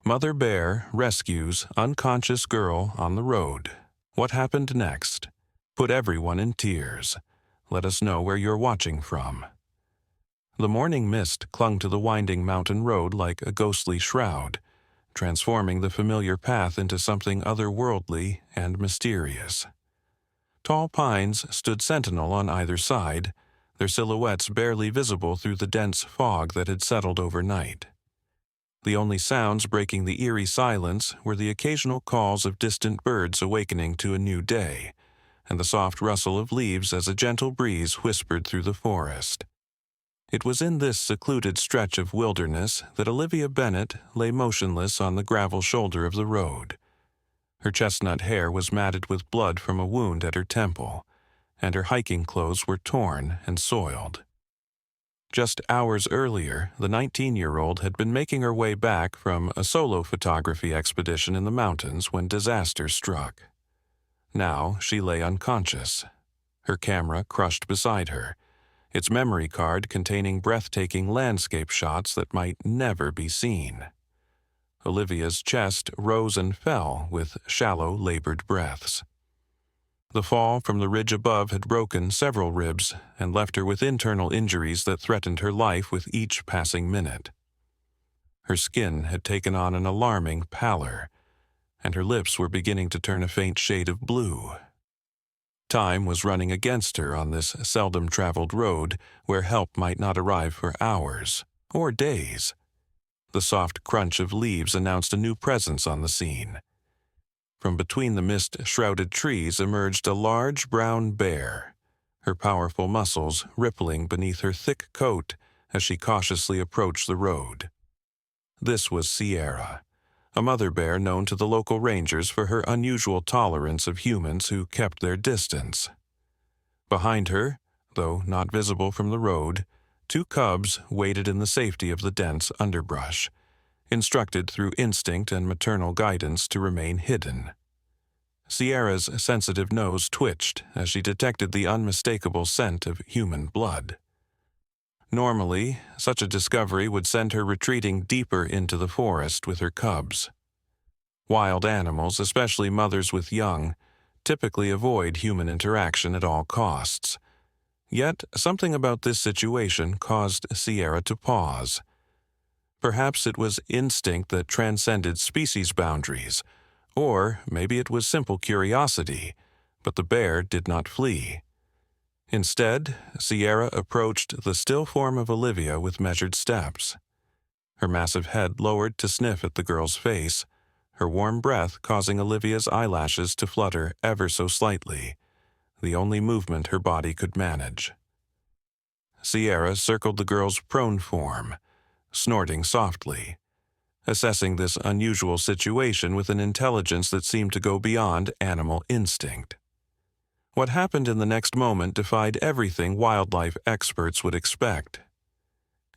Mother Bear rescues unconscious girl on the road. What happened next? Put everyone in tears. Let us know where you're watching from. The morning mist clung to the winding mountain road like a ghostly shroud, transforming the familiar path into something otherworldly and mysterious. Tall pines stood sentinel on either side, their silhouettes barely visible through the dense fog that had settled overnight. The only sounds breaking the eerie silence were the occasional calls of distant birds awakening to a new day, and the soft rustle of leaves as a gentle breeze whispered through the forest. It was in this secluded stretch of wilderness that Olivia Bennet lay motionless on the gravel shoulder of the road. Her chestnut hair was matted with blood from a wound at her temple, and her hiking clothes were torn and soiled. Just hours earlier, the 19-year-old had been making her way back from a solo photography expedition in the mountains when disaster struck. Now she lay unconscious, her camera crushed beside her, its memory card containing breathtaking landscape shots that might never be seen. Olivia's chest rose and fell with shallow, labored breaths. The fall from the ridge above had broken several ribs and left her with internal injuries that threatened her life with each passing minute. Her skin had taken on an alarming pallor, and her lips were beginning to turn a faint shade of blue. Time was running against her on this seldom-traveled road where help might not arrive for hours or days. The soft crunch of leaves announced a new presence on the scene. From between the mist-shrouded trees emerged a large brown bear, her powerful muscles rippling beneath her thick coat as she cautiously approached the road. This was Sierra, a mother bear known to the local rangers for her unusual tolerance of humans who kept their distance. Behind her, though not visible from the road, 2 cubs waited in the safety of the dense underbrush, instructed through instinct and maternal guidance to remain hidden. Sierra's sensitive nose twitched as she detected the unmistakable scent of human blood. Normally, such a discovery would send her retreating deeper into the forest with her cubs. Wild animals, especially mothers with young, typically avoid human interaction at all costs. Yet, something about this situation caused Sierra to pause. Perhaps it was instinct that transcended species boundaries, or maybe it was simple curiosity, but the bear did not flee. Instead, Sierra approached the still form of Olivia with measured steps. Her massive head lowered to sniff at the girl's face, her warm breath causing Olivia's eyelashes to flutter ever so slightly, the only movement her body could manage. Sierra circled the girl's prone form, snorting softly, assessing this unusual situation with an intelligence that seemed to go beyond animal instinct. What happened in the next moment defied everything wildlife experts would expect.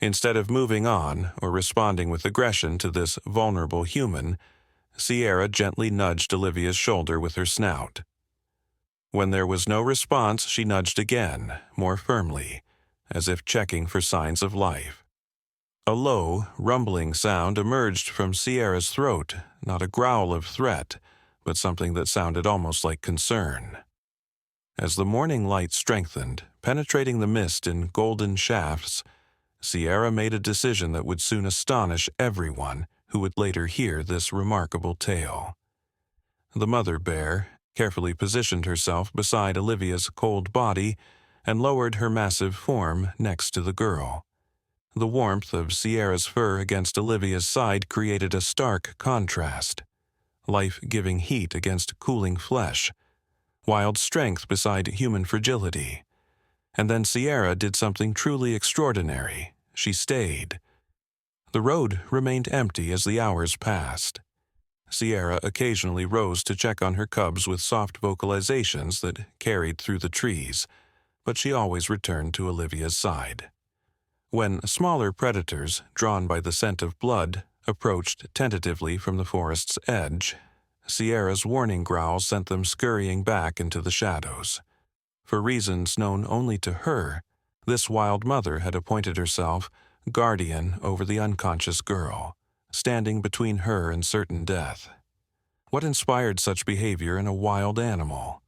Instead of moving on or responding with aggression to this vulnerable human, Sierra gently nudged Olivia's shoulder with her snout. When there was no response, she nudged again, more firmly, as if checking for signs of life. A low, rumbling sound emerged from Sierra's throat, not a growl of threat, but something that sounded almost like concern. As the morning light strengthened, penetrating the mist in golden shafts, Sierra made a decision that would soon astonish everyone who would later hear this remarkable tale. The mother bear carefully positioned herself beside Olivia's cold body and lowered her massive form next to the girl. The warmth of Sierra's fur against Olivia's side created a stark contrast. Life-giving heat against cooling flesh, wild strength beside human fragility. And then Sierra did something truly extraordinary. She stayed. The road remained empty as the hours passed. Sierra occasionally rose to check on her cubs with soft vocalizations that carried through the trees, but she always returned to Olivia's side. When smaller predators, drawn by the scent of blood, approached tentatively from the forest's edge, Sierra's warning growl sent them scurrying back into the shadows. For reasons known only to her, this wild mother had appointed herself guardian over the unconscious girl, standing between her and certain death. What inspired such behavior in a wild animal?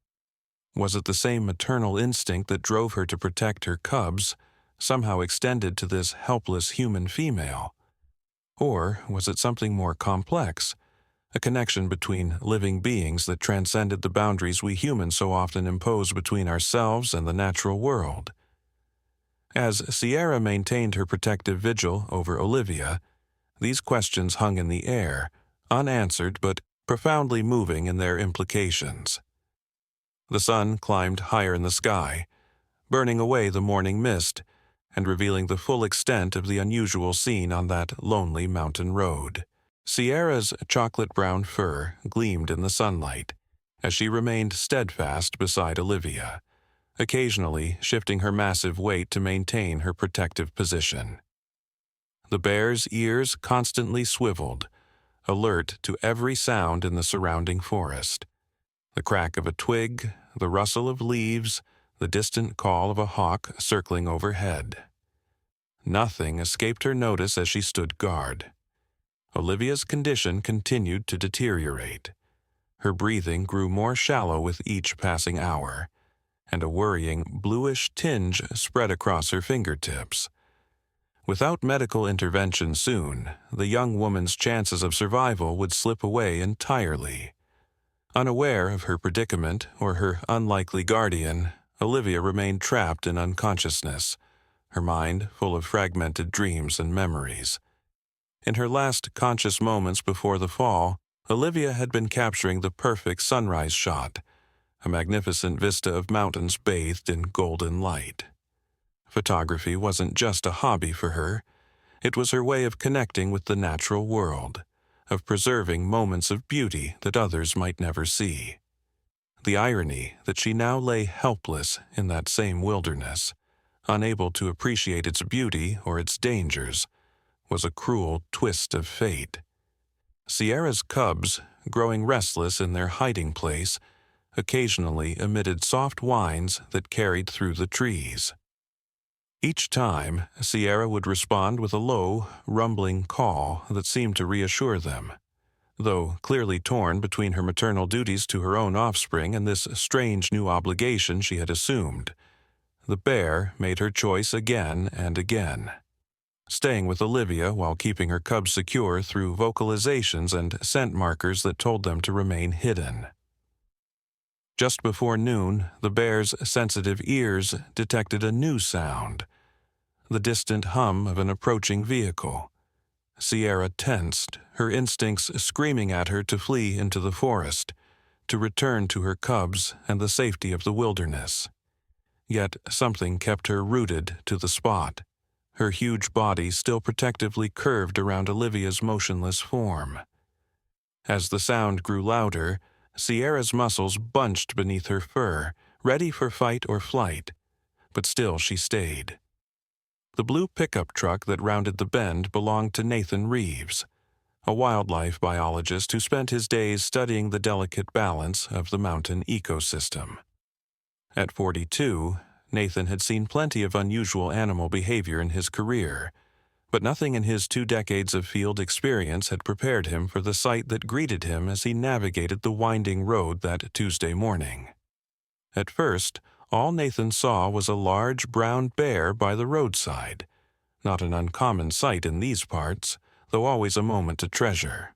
Was it the same maternal instinct that drove her to protect her cubs, somehow extended to this helpless human female? Or was it something more complex, a connection between living beings that transcended the boundaries we humans so often impose between ourselves and the natural world? As Sierra maintained her protective vigil over Olivia, these questions hung in the air, unanswered but profoundly moving in their implications. The sun climbed higher in the sky, burning away the morning mist and revealing the full extent of the unusual scene on that lonely mountain road. Sierra's chocolate-brown fur gleamed in the sunlight as she remained steadfast beside Olivia, occasionally shifting her massive weight to maintain her protective position. The bear's ears constantly swiveled, alert to every sound in the surrounding forest. The crack of a twig, the rustle of leaves, the distant call of a hawk circling overhead. Nothing escaped her notice as she stood guard. Olivia's condition continued to deteriorate. Her breathing grew more shallow with each passing hour, and a worrying bluish tinge spread across her fingertips. Without medical intervention soon, the young woman's chances of survival would slip away entirely. Unaware of her predicament or her unlikely guardian, Olivia remained trapped in unconsciousness, her mind full of fragmented dreams and memories. In her last conscious moments before the fall, Olivia had been capturing the perfect sunrise shot, a magnificent vista of mountains bathed in golden light. Photography wasn't just a hobby for her. It was her way of connecting with the natural world, of preserving moments of beauty that others might never see. The irony that she now lay helpless in that same wilderness, unable to appreciate its beauty or its dangers, was a cruel twist of fate. Sierra's cubs, growing restless in their hiding place, occasionally emitted soft whines that carried through the trees. Each time, Sierra would respond with a low, rumbling call that seemed to reassure them. Though clearly torn between her maternal duties to her own offspring and this strange new obligation she had assumed, the bear made her choice again and again, staying with Olivia while keeping her cubs secure through vocalizations and scent markers that told them to remain hidden. Just before noon, the bear's sensitive ears detected a new sound, the distant hum of an approaching vehicle. Sierra tensed, her instincts screaming at her to flee into the forest, to return to her cubs and the safety of the wilderness. Yet something kept her rooted to the spot, her huge body still protectively curved around Olivia's motionless form. As the sound grew louder, Sierra's muscles bunched beneath her fur, ready for fight or flight, but still she stayed. The blue pickup truck that rounded the bend belonged to Nathan Reeves, a wildlife biologist who spent his days studying the delicate balance of the mountain ecosystem. At 42, Nathan had seen plenty of unusual animal behavior in his career, but nothing in his 2 decades of field experience had prepared him for the sight that greeted him as he navigated the winding road that Tuesday morning. At first, all Nathan saw was a large brown bear by the roadside, not an uncommon sight in these parts, though always a moment to treasure.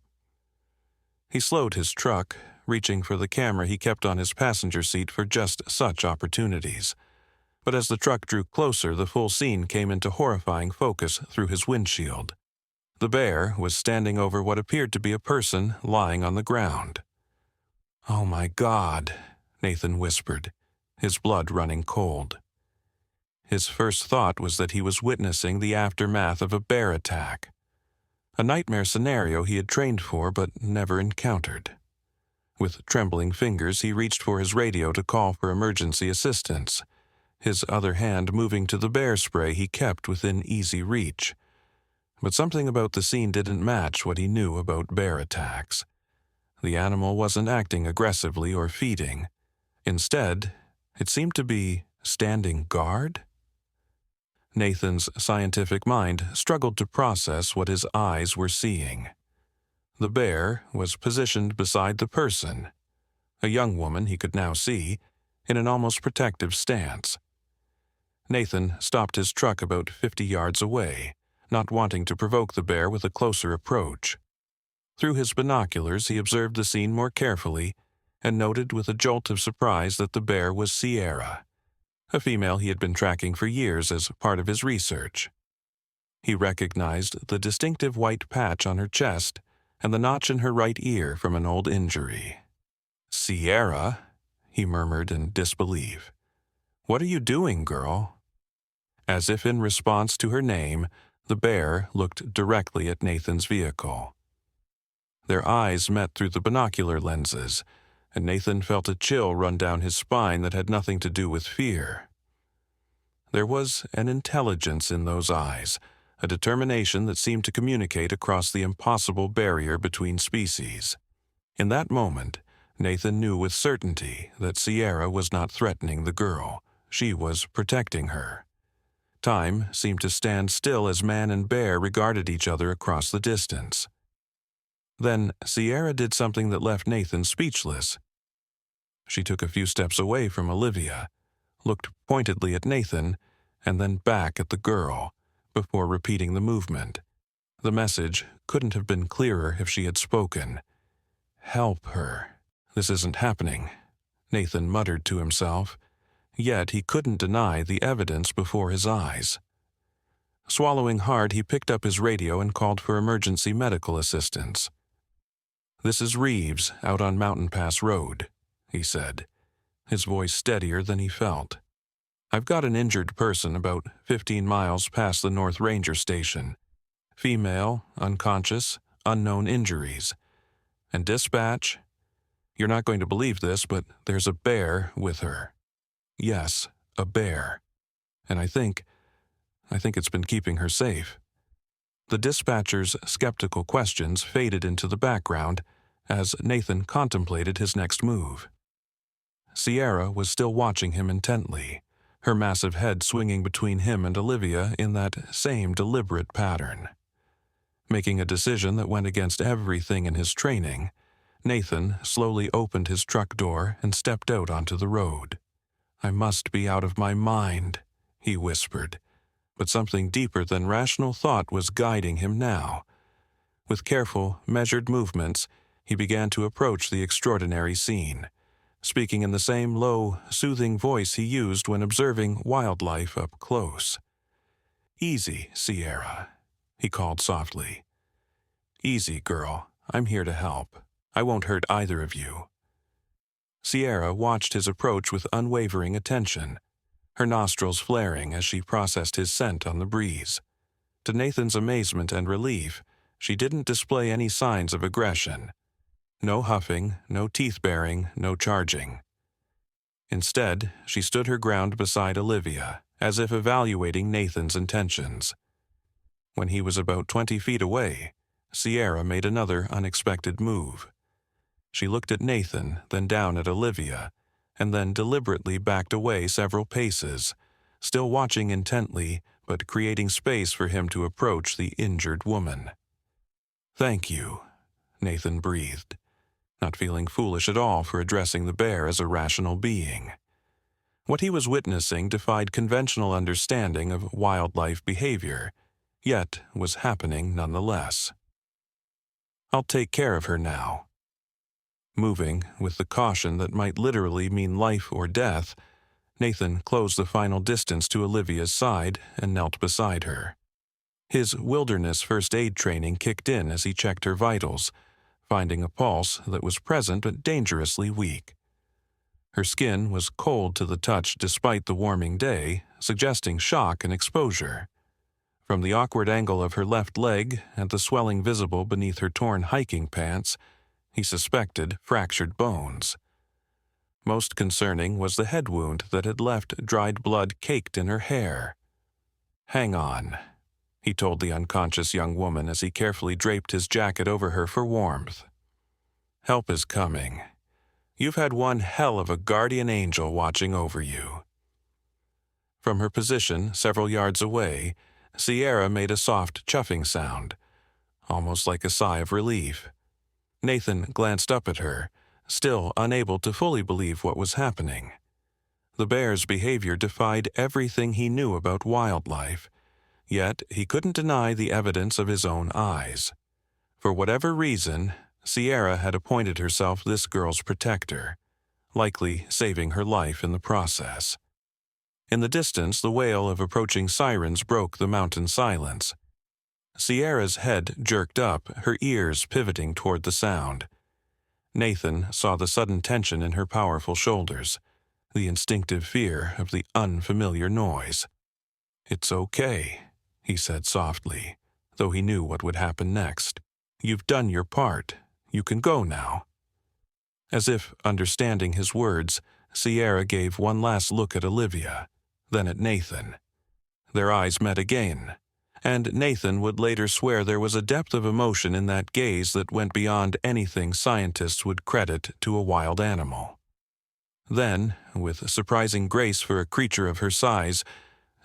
He slowed his truck, reaching for the camera he kept on his passenger seat for just such opportunities. But as the truck drew closer, the full scene came into horrifying focus through his windshield. The bear was standing over what appeared to be a person lying on the ground. "Oh my God," Nathan whispered, his blood running cold. His first thought was that he was witnessing the aftermath of a bear attack, a nightmare scenario he had trained for but never encountered. With trembling fingers, he reached for his radio to call for emergency assistance, his other hand moving to the bear spray he kept within easy reach. But something about the scene didn't match what he knew about bear attacks. The animal wasn't acting aggressively or feeding. Instead, it seemed to be standing guard. Nathan's scientific mind struggled to process what his eyes were seeing. The bear was positioned beside the person, a young woman he could now see, in an almost protective stance. Nathan stopped his truck about 50 yards away, not wanting to provoke the bear with a closer approach. Through his binoculars, he observed the scene more carefully and noted with a jolt of surprise that the bear was Sierra, a female he had been tracking for years as part of his research. He recognized the distinctive white patch on her chest and the notch in her right ear from an old injury. "Sierra?" he murmured in disbelief. "What are you doing, girl?" As if in response to her name, the bear looked directly at Nathan's vehicle. Their eyes met through the binocular lenses, and Nathan felt a chill run down his spine that had nothing to do with fear. There was an intelligence in those eyes, a determination that seemed to communicate across the impossible barrier between species. In that moment, Nathan knew with certainty that Sierra was not threatening the girl. She was protecting her. Time seemed to stand still as man and bear regarded each other across the distance. Then Sierra did something that left Nathan speechless. She took a few steps away from Olivia, looked pointedly at Nathan, and then back at the girl, before repeating the movement. The message couldn't have been clearer if she had spoken. "Help her. This isn't happening," Nathan muttered to himself, yet he couldn't deny the evidence before his eyes. Swallowing hard, he picked up his radio and called for emergency medical assistance. "This is Reeves, out on Mountain Pass Road," he said, his voice steadier than he felt. "I've got an injured person about 15 miles past the North Ranger Station. Female, unconscious, unknown injuries. And dispatch? You're not going to believe this, but there's a bear with her. Yes, a bear. And I think it's been keeping her safe." The dispatcher's skeptical questions faded into the background as Nathan contemplated his next move. Sierra was still watching him intently, her massive head swinging between him and Olivia in that same deliberate pattern. Making a decision that went against everything in his training, Nathan slowly opened his truck door and stepped out onto the road. "I must be out of my mind," he whispered, but something deeper than rational thought was guiding him now. With careful, measured movements, he began to approach the extraordinary scene, speaking in the same low, soothing voice he used when observing wildlife up close. "Easy, Sierra," he called softly. "Easy, girl. I'm here to help. I won't hurt either of you." Sierra watched his approach with unwavering attention, her nostrils flaring as she processed his scent on the breeze. To Nathan's amazement and relief, she didn't display any signs of aggression. No huffing, no teeth-baring, no charging. Instead, she stood her ground beside Olivia, as if evaluating Nathan's intentions. When he was about 20 feet away, Sierra made another unexpected move. She looked at Nathan, then down at Olivia, and then deliberately backed away several paces, still watching intently but creating space for him to approach the injured woman. "Thank you," Nathan breathed, not feeling foolish at all for addressing the bear as a rational being. What he was witnessing defied conventional understanding of wildlife behavior, yet was happening nonetheless. "I'll take care of her now." Moving with the caution that might literally mean life or death, Nathan closed the final distance to Olivia's side and knelt beside her. His wilderness first aid training kicked in as he checked her vitals, finding a pulse that was present but dangerously weak. Her skin was cold to the touch despite the warming day, suggesting shock and exposure. From the awkward angle of her left leg and the swelling visible beneath her torn hiking pants, he suspected fractured bones. Most concerning was the head wound that had left dried blood caked in her hair. "Hang on," he told the unconscious young woman as he carefully draped his jacket over her for warmth. "Help is coming. You've had one hell of a guardian angel watching over you." From her position several yards away, Sierra made a soft chuffing sound, almost like a sigh of relief, Nathan glanced up at her, still unable to fully believe what was happening. The bear's behavior defied everything he knew about wildlife, yet he couldn't deny the evidence of his own eyes. For whatever reason, Sierra had appointed herself this girl's protector, likely saving her life in the process. In the distance, the wail of approaching sirens broke the mountain silence. Sierra's head jerked up, her ears pivoting toward the sound. Nathan saw the sudden tension in her powerful shoulders, the instinctive fear of the unfamiliar noise. "It's okay," he said softly, though he knew what would happen next. "You've done your part. You can go now." As if understanding his words, Sierra gave one last look at Olivia, then at Nathan. Their eyes met again, and Nathan would later swear there was a depth of emotion in that gaze that went beyond anything scientists would credit to a wild animal. Then, with surprising grace for a creature of her size,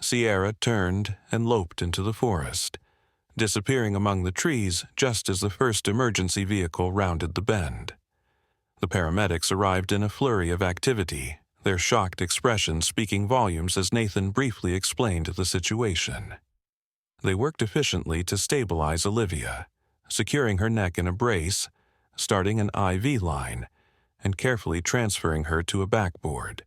Sierra turned and loped into the forest, disappearing among the trees just as the first emergency vehicle rounded the bend. The paramedics arrived in a flurry of activity, their shocked expressions speaking volumes as Nathan briefly explained the situation. They worked efficiently to stabilize Olivia, securing her neck in a brace, starting an IV line, and carefully transferring her to a backboard.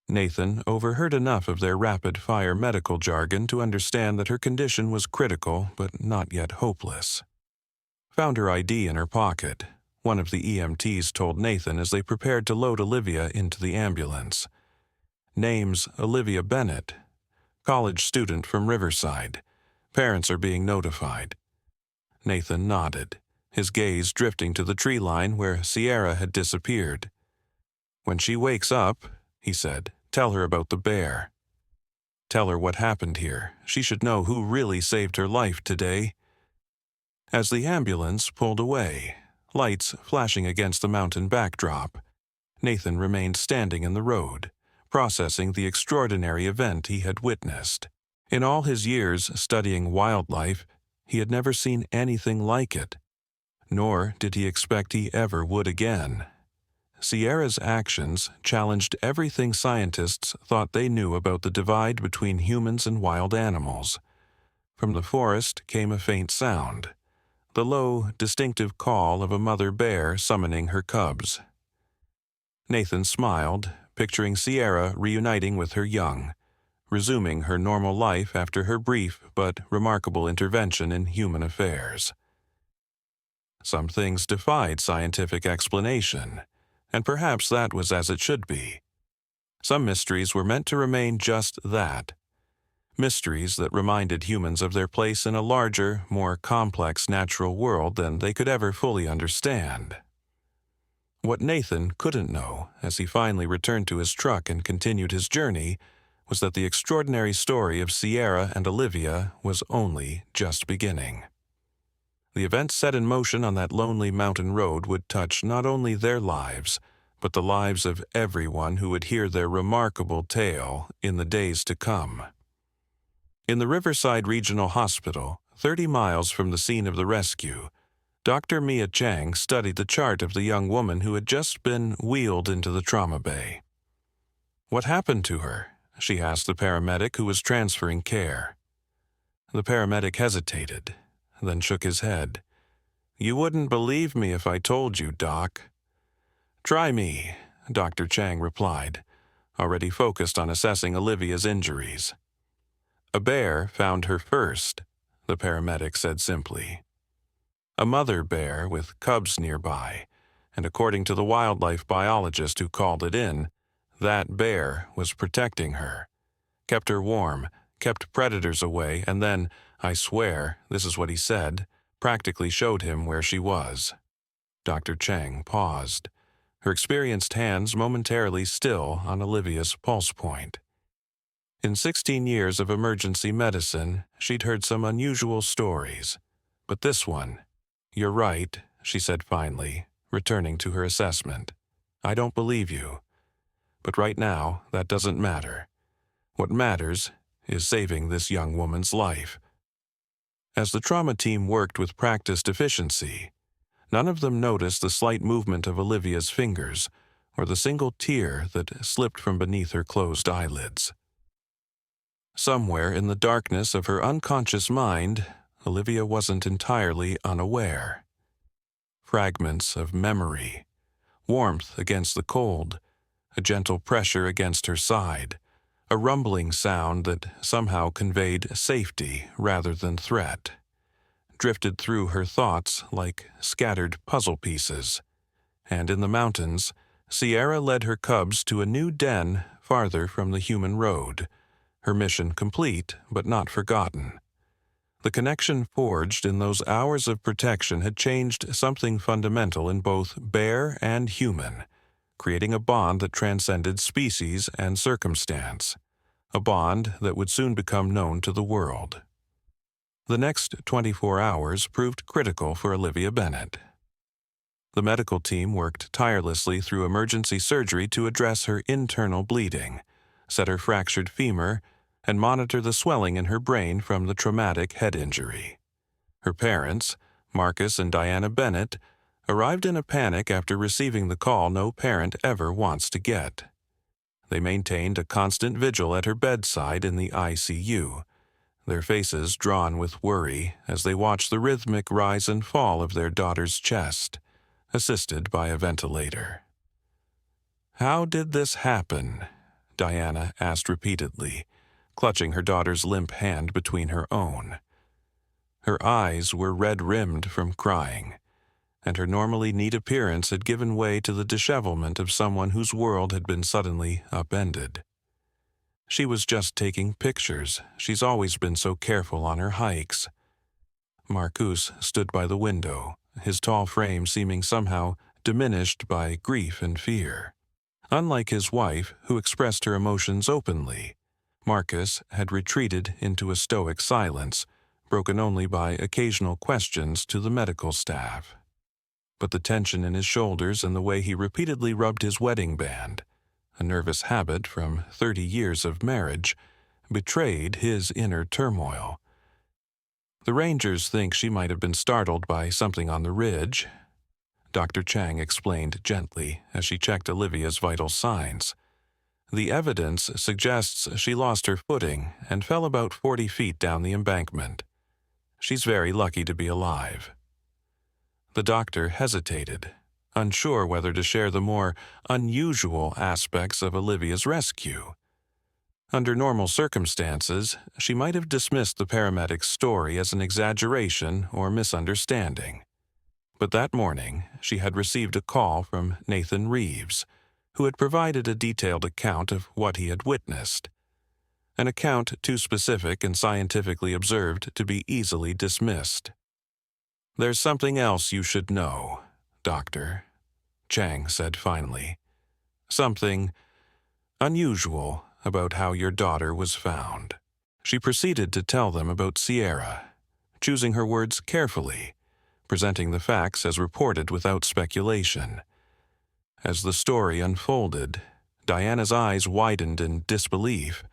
Nathan overheard enough of their rapid-fire medical jargon to understand that her condition was critical but not yet hopeless. "Found her ID in her pocket," one of the EMTs told Nathan as they prepared to load Olivia into the ambulance. "Name's Olivia Bennett, college student from Riverside. Parents are being notified." Nathan nodded, his gaze drifting to the tree line where Sierra had disappeared. "When she wakes up," he said, "tell her about the bear. Tell her what happened here. She should know who really saved her life today." As the ambulance pulled away, lights flashing against the mountain backdrop, Nathan remained standing in the road, processing the extraordinary event he had witnessed. In all his years studying wildlife, he had never seen anything like it, nor did he expect he ever would again. Sierra's actions challenged everything scientists thought they knew about the divide between humans and wild animals. From the forest came a faint sound, the low, distinctive call of a mother bear summoning her cubs. Nathan smiled, picturing Sierra reuniting with her young, resuming her normal life after her brief but remarkable intervention in human affairs. Some things defied scientific explanation, and perhaps that was as it should be. Some mysteries were meant to remain just that, mysteries that reminded humans of their place in a larger, more complex natural world than they could ever fully understand. What Nathan couldn't know, as he finally returned to his truck and continued his journey, was that the extraordinary story of Sierra and Olivia was only just beginning. The events set in motion on that lonely mountain road would touch not only their lives, but the lives of everyone who would hear their remarkable tale in the days to come. In the Riverside Regional Hospital, 30 miles from the scene of the rescue, Dr. Mia Chang studied the chart of the young woman who had just been wheeled into the trauma bay. "What happened to her?" she asked the paramedic who was transferring care. The paramedic hesitated, then shook his head. "You wouldn't believe me if I told you, Doc." "Try me," Dr. Chang replied, already focused on assessing Olivia's injuries. "A bear found her first," the paramedic said simply. "A mother bear with cubs nearby, and according to the wildlife biologist who called it in, that bear was protecting her, kept her warm, kept predators away, and then, I swear, this is what he said, practically showed him where she was." Dr. Chang paused, her experienced hands momentarily still on Olivia's pulse point. In 16 years of emergency medicine, she'd heard some unusual stories, but this one, "You're right," she said finally, returning to her assessment. "I don't believe you. But right now, that doesn't matter. What matters is saving this young woman's life." As the trauma team worked with practiced efficiency, None of them noticed the slight movement of Olivia's fingers or the single tear that slipped from beneath her closed eyelids. Somewhere in the darkness of her unconscious mind, Olivia wasn't entirely unaware. Fragments of memory, warmth against the cold, a gentle pressure against her side, a rumbling sound that somehow conveyed safety rather than threat, drifted through her thoughts like scattered puzzle pieces. And in the mountains, Sierra led her cubs to a new den farther from the human road, her mission complete but not forgotten. The connection forged in those hours of protection had changed something fundamental in both bear and human, creating a bond that transcended species and circumstance, a bond that would soon become known to the world. The next 24 hours proved critical for Olivia Bennett. The medical team worked tirelessly through emergency surgery to address her internal bleeding, set her fractured femur, and monitor the swelling in her brain from the traumatic head injury. Her parents, Marcus and Diana Bennett, arrived in a panic after receiving the call no parent ever wants to get. They maintained a constant vigil at her bedside in the ICU, their faces drawn with worry as they watched the rhythmic rise and fall of their daughter's chest, assisted by a ventilator. "How did this happen?" Diana asked repeatedly, clutching her daughter's limp hand between her own. Her eyes were red-rimmed from crying, and her normally neat appearance had given way to the dishevelment of someone whose world had been suddenly upended. "She was just taking pictures. She's always been so careful on her hikes." Marcus stood by the window, his tall frame seeming somehow diminished by grief and fear. Unlike his wife, who expressed her emotions openly, Marcus had retreated into a stoic silence, broken only by occasional questions to the medical staff. But the tension in his shoulders and the way he repeatedly rubbed his wedding band, a nervous habit from 30 years of marriage, betrayed his inner turmoil. "The Rangers think she might have been startled by something on the ridge," Dr. Chang explained gently as she checked Olivia's vital signs. "The evidence suggests she lost her footing and fell about 40 feet down the embankment. She's very lucky to be alive." The doctor hesitated, unsure whether to share the more unusual aspects of Olivia's rescue. Under normal circumstances, she might have dismissed the paramedic's story as an exaggeration or misunderstanding. But that morning, she had received a call from Nathan Reeves, who had provided a detailed account of what he had witnessed. An account too specific and scientifically observed to be easily dismissed. "There's something else you should know, Doctor," Chang said finally. "Something unusual about how your daughter was found." She proceeded to tell them about Sierra, choosing her words carefully, presenting the facts as reported without speculation. As the story unfolded, Diana's eyes widened in disbelief,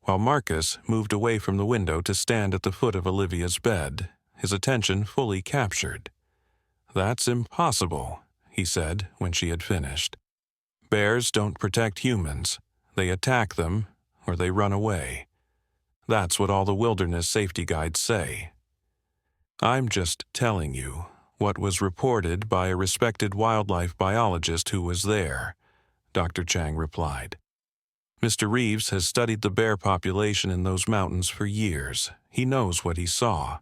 while Marcus moved away from the window to stand at the foot of Olivia's bed, his attention fully captured. "That's impossible," he said when she had finished. "Bears don't protect humans. They attack them, or they run away. That's what all the wilderness safety guides say. I'm just telling you what was reported by a respected wildlife biologist who was there," Dr. Chang replied. "Mr. Reeves has studied the bear population in those mountains for years. He knows what he saw."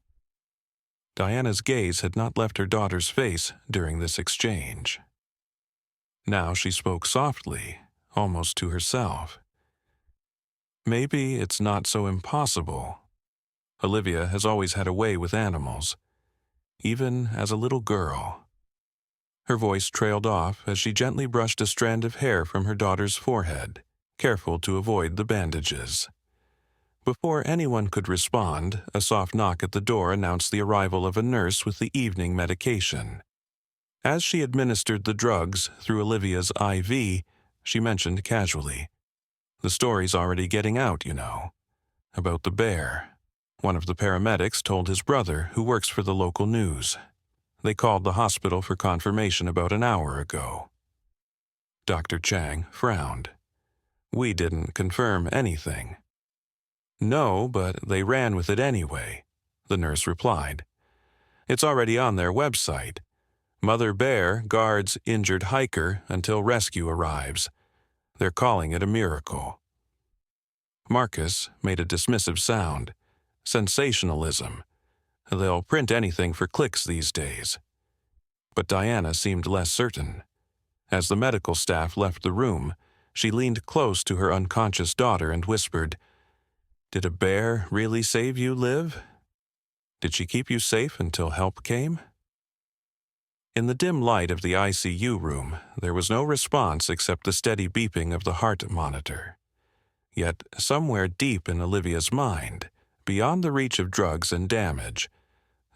Diana's gaze had not left her daughter's face during this exchange. Now she spoke softly, almost to herself. "Maybe it's not so impossible. Olivia has always had a way with animals, even as a little girl." Her voice trailed off as she gently brushed a strand of hair from her daughter's forehead, careful to avoid the bandages. Before anyone could respond, a soft knock at the door announced the arrival of a nurse with the evening medication. As she administered the drugs through Olivia's IV, she mentioned casually, "The story's already getting out, you know, about the bear." One of the paramedics told his brother, who works for the local news. They called the hospital for confirmation about an hour ago. Dr. Chang frowned. We didn't confirm anything. No, but they ran with it anyway, the nurse replied. It's already on their website. Mother Bear guards injured hiker until rescue arrives. They're calling it a miracle. Marcus made a dismissive sound. Sensationalism. They'll print anything for clicks these days. But Diana seemed less certain. As the medical staff left the room, she leaned close to her unconscious daughter and whispered, "Did a bear really save you, Liv? Did she keep you safe until help came?" In the dim light of the ICU room, there was no response except the steady beeping of the heart monitor. Yet, somewhere deep in Olivia's mind, beyond the reach of drugs and damage,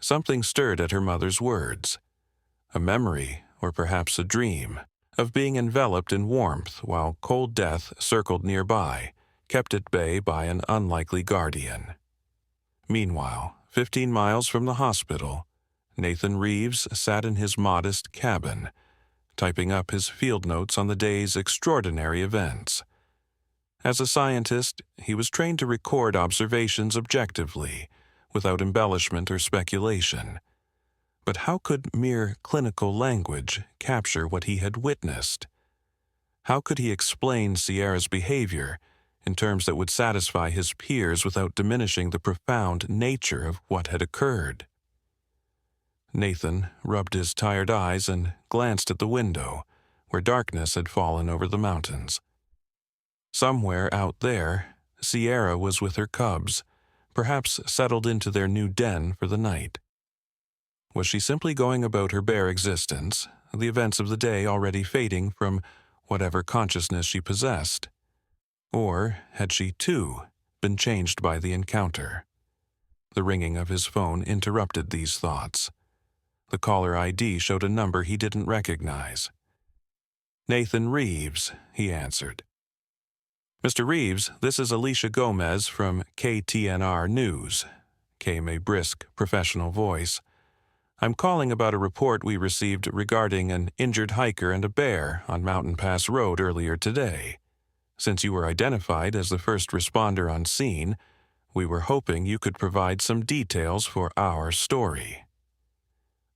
something stirred at her mother's words. A memory, or perhaps a dream, of being enveloped in warmth while cold death circled nearby, kept at bay by an unlikely guardian. Meanwhile, 15 miles from the hospital, Nathan Reeves sat in his modest cabin, typing up his field notes on the day's extraordinary events. As a scientist, he was trained to record observations objectively, without embellishment or speculation. But how could mere clinical language capture what he had witnessed? How could he explain Sierra's behavior in terms that would satisfy his peers without diminishing the profound nature of what had occurred? Nathan rubbed his tired eyes and glanced at the window, where darkness had fallen over the mountains. Somewhere out there, Sierra was with her cubs, perhaps settled into their new den for the night. Was she simply going about her bare existence, the events of the day already fading from whatever consciousness she possessed? Or had she, too, been changed by the encounter? The ringing of his phone interrupted these thoughts. The caller ID showed a number he didn't recognize. "Nathan Reeves," he answered. "Mr. Reeves, this is Alicia Gomez from KTNR News," came a brisk, professional voice. "I'm calling about a report we received regarding an injured hiker and a bear on Mountain Pass Road earlier today. Since you were identified as the first responder on scene, we were hoping you could provide some details for our story."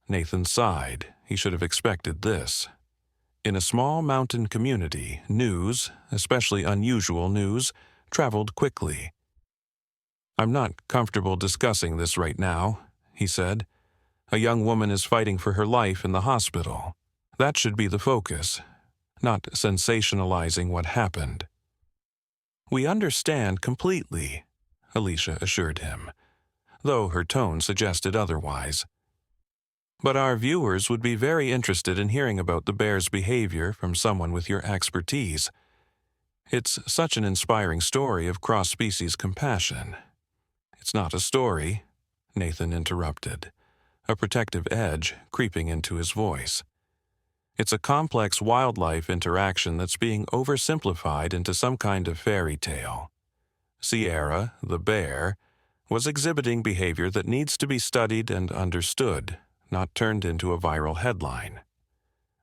Nathan sighed. He should have expected this. In a small mountain community, news, especially unusual news, traveled quickly. "I'm not comfortable discussing this right now," he said. "A young woman is fighting for her life in the hospital. That should be the focus, not sensationalizing what happened." "We understand completely," Alicia assured him, though her tone suggested otherwise. "But our viewers would be very interested in hearing about the bear's behavior from someone with your expertise. It's such an inspiring story of cross-species compassion." "It's not a story," Nathan interrupted, a protective edge creeping into his voice. "It's a complex wildlife interaction that's being oversimplified into some kind of fairy tale. Sierra, the bear, was exhibiting behavior that needs to be studied and understood, not turned into a viral headline."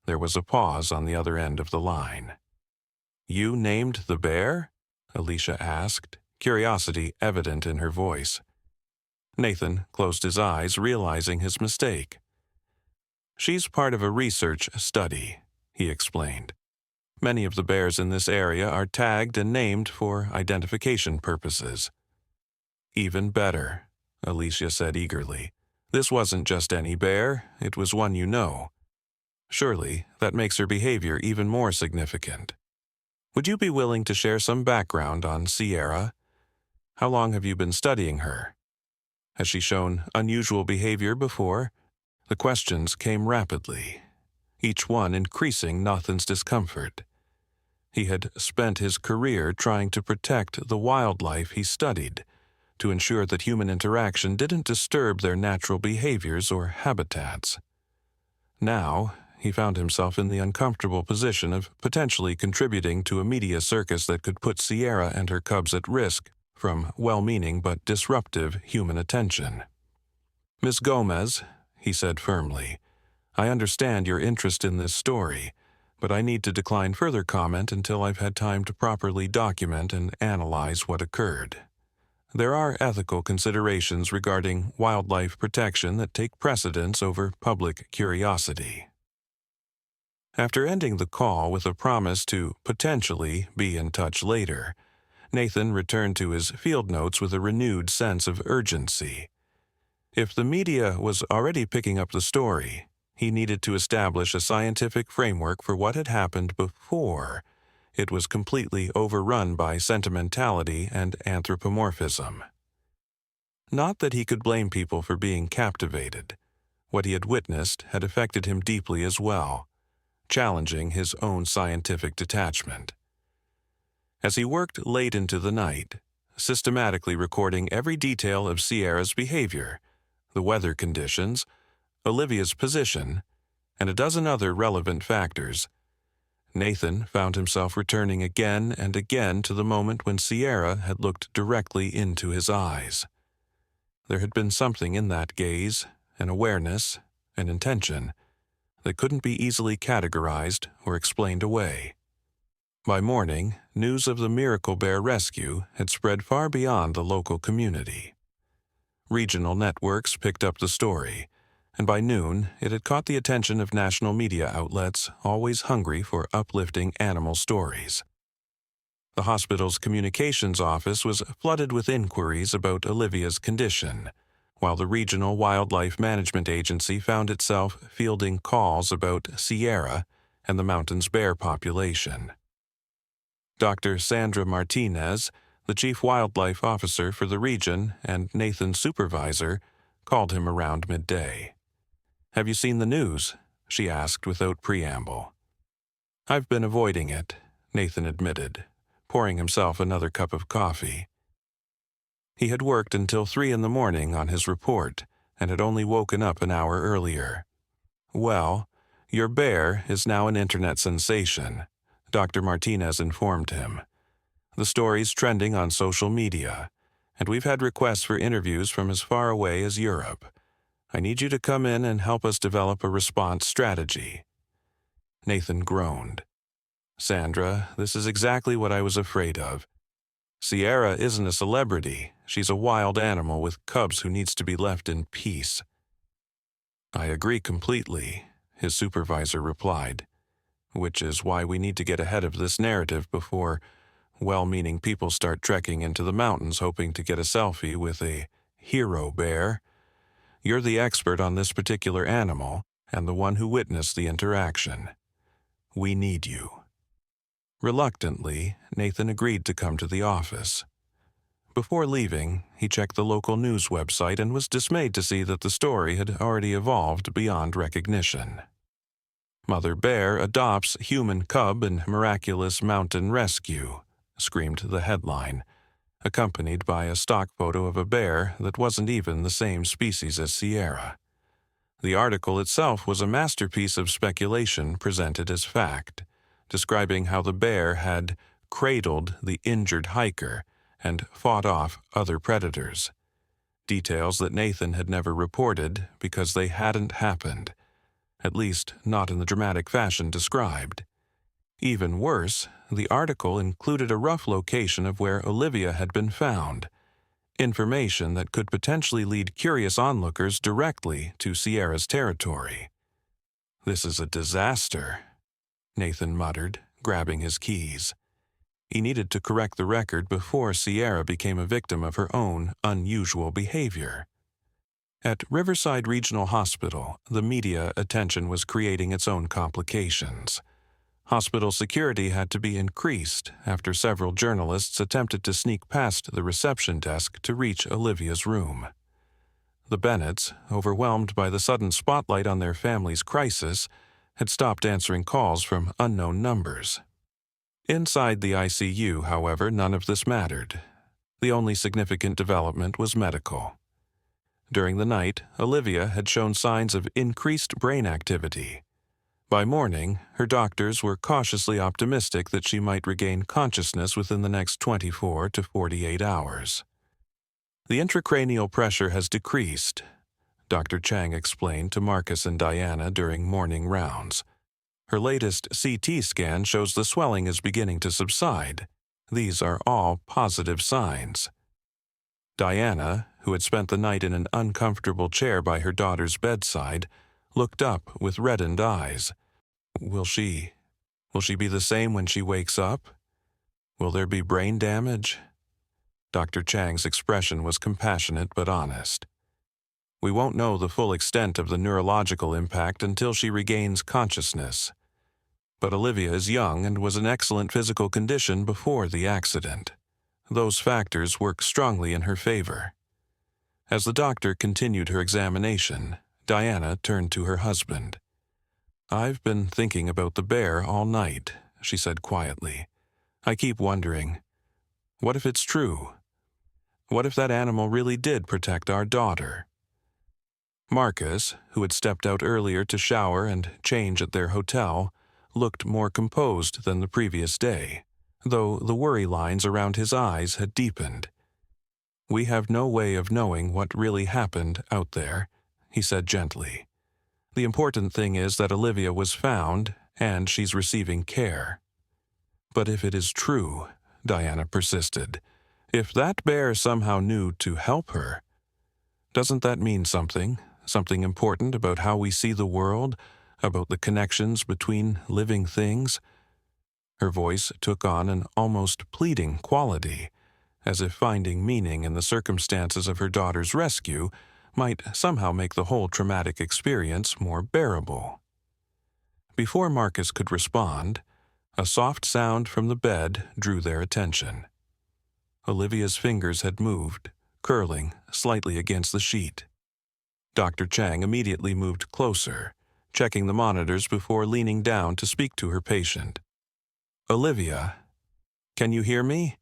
There was a pause on the other end of the line. "You named the bear?" Alicia asked, curiosity evident in her voice. Nathan closed his eyes, realizing his mistake. "She's part of a research study," he explained. "Many of the bears in this area are tagged and named for identification purposes." "Even better," Alicia said eagerly. "This wasn't just any bear, it was one you know. Surely, that makes her behavior even more significant. Would you be willing to share some background on Sierra? How long have you been studying her? Has she shown unusual behavior before?" The questions came rapidly, each one increasing Nathan's discomfort. He had spent his career trying to protect the wildlife he studied, to ensure that human interaction didn't disturb their natural behaviors or habitats. Now, he found himself in the uncomfortable position of potentially contributing to a media circus that could put Sierra and her cubs at risk from well-meaning but disruptive human attention. "Miss Gomez," he said firmly, I understand your interest in this story, but I need to decline further comment until I've had time to properly document and analyze what occurred. There are ethical considerations regarding wildlife protection that take precedence over public curiosity. After ending the call with a promise to potentially be in touch later, Nathan returned to his field notes with a renewed sense of urgency. If the media was already picking up the story, he needed to establish a scientific framework for what had happened before it was completely overrun by sentimentality and anthropomorphism. Not that he could blame people for being captivated. What he had witnessed had affected him deeply as well, challenging his own scientific detachment. As he worked late into the night, systematically recording every detail of Sierra's behavior, the weather conditions, Olivia's position, and a dozen other relevant factors, Nathan found himself returning again and again to the moment when Sierra had looked directly into his eyes. There had been something in that gaze, an awareness, an intention, that couldn't be easily categorized or explained away. By morning, news of the Miracle Bear rescue had spread far beyond the local community. Regional networks picked up the story, and by noon it had caught the attention of national media outlets always hungry for uplifting animal stories. The hospital's communications office was flooded with inquiries about Olivia's condition, while the Regional Wildlife Management Agency found itself fielding calls about Sierra and the mountain's bear population. Dr. Sandra Martinez, the chief wildlife officer for the region and Nathan's supervisor, called him around midday. "Have you seen the news?" she asked without preamble. "I've been avoiding it," Nathan admitted, pouring himself another cup of coffee. He had worked until 3 a.m. on his report and had only woken up an hour earlier. "Well, your bear is now an internet sensation," Dr. Martinez informed him. "The story's trending on social media, and we've had requests for interviews from as far away as Europe. I need you to come in and help us develop a response strategy." Nathan groaned. "Sandra, this is exactly what I was afraid of. Sierra isn't a celebrity. She's a wild animal with cubs who needs to be left in peace." "I agree completely," his supervisor replied, "which is why we need to get ahead of this narrative before well-meaning people start trekking into the mountains hoping to get a selfie with a hero bear. You're the expert on this particular animal and the one who witnessed the interaction. We need you." Reluctantly, Nathan agreed to come to the office. Before leaving, he checked the local news website and was dismayed to see that the story had already evolved beyond recognition. "Mother Bear adopts human cub in miraculous mountain rescue," screamed the headline, accompanied by a stock photo of a bear that wasn't even the same species as Sierra. The article itself was a masterpiece of speculation presented as fact, describing how the bear had cradled the injured hiker and fought off other predators. Details that Nathan had never reported because they hadn't happened, at least not in the dramatic fashion described. Even worse, the article included a rough location of where Olivia had been found, information that could potentially lead curious onlookers directly to Sierra's territory. "This is a disaster," Nathan muttered, grabbing his keys. He needed to correct the record before Sierra became a victim of her own unusual behavior. At Riverside Regional Hospital, the media attention was creating its own complications. Hospital security had to be increased after several journalists attempted to sneak past the reception desk to reach Olivia's room. The Bennetts, overwhelmed by the sudden spotlight on their family's crisis, had stopped answering calls from unknown numbers. Inside the ICU, however, none of this mattered. The only significant development was medical. During the night, Olivia had shown signs of increased brain activity. By morning, her doctors were cautiously optimistic that she might regain consciousness within the next 24 to 48 hours. "The intracranial pressure has decreased," Dr. Chang explained to Marcus and Diana during morning rounds. Her latest CT scan shows the swelling is beginning to subside. These are all positive signs. Diana, who had spent the night in an uncomfortable chair by her daughter's bedside, looked up with reddened eyes. Will she be the same when she wakes up? Will there be brain damage? Dr. Chang's expression was compassionate but honest. We won't know the full extent of the neurological impact until she regains consciousness. But Olivia is young and was in excellent physical condition before the accident. Those factors work strongly in her favor. As the doctor continued her examination, Diana turned to her husband. "I've been thinking about the bear all night," she said quietly. "I keep wondering, what if it's true? What if that animal really did protect our daughter?" Marcus, who had stepped out earlier to shower and change at their hotel, looked more composed than the previous day, though the worry lines around his eyes had deepened. "We have no way of knowing what really happened out there," he said gently. "The important thing is that Olivia was found and she's receiving care." "But if it is true," Diana persisted, "if that bear somehow knew to help her, doesn't that mean something important about how we see the world, about the connections between living things?" Her voice took on an almost pleading quality, as if finding meaning in the circumstances of her daughter's rescue might somehow make the whole traumatic experience more bearable. Before Marcus could respond, a soft sound from the bed drew their attention. Olivia's fingers had moved, curling slightly against the sheet. Dr. Chang immediately moved closer, checking the monitors before leaning down to speak to her patient. "Olivia, can you hear me?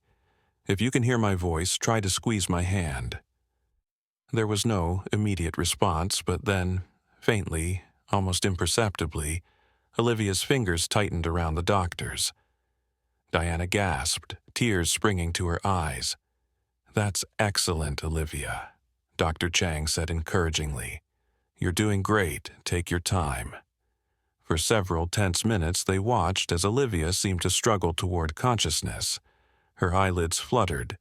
If you can hear my voice, try to squeeze my hand." There was no immediate response, but then, faintly, almost imperceptibly, Olivia's fingers tightened around the doctor's. Diana gasped, tears springing to her eyes. "That's excellent, Olivia," Dr. Chang said encouragingly. "You're doing great. Take your time." For several tense minutes they watched as Olivia seemed to struggle toward consciousness. Her eyelids fluttered,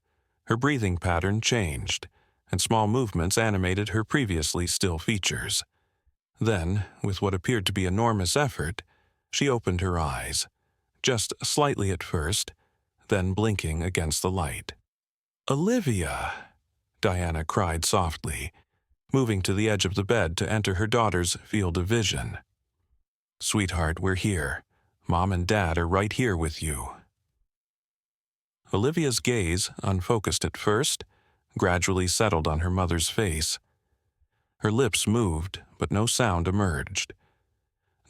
her breathing pattern changed, and small movements animated her previously still features. Then, with what appeared to be enormous effort, she opened her eyes, just slightly at first, then blinking against the light. "Olivia!" Diana cried softly, moving to the edge of the bed to enter her daughter's field of vision. "Sweetheart, we're here. Mom and Dad are right here with you." Olivia's gaze, unfocused at first, gradually settled on her mother's face. Her lips moved, but no sound emerged.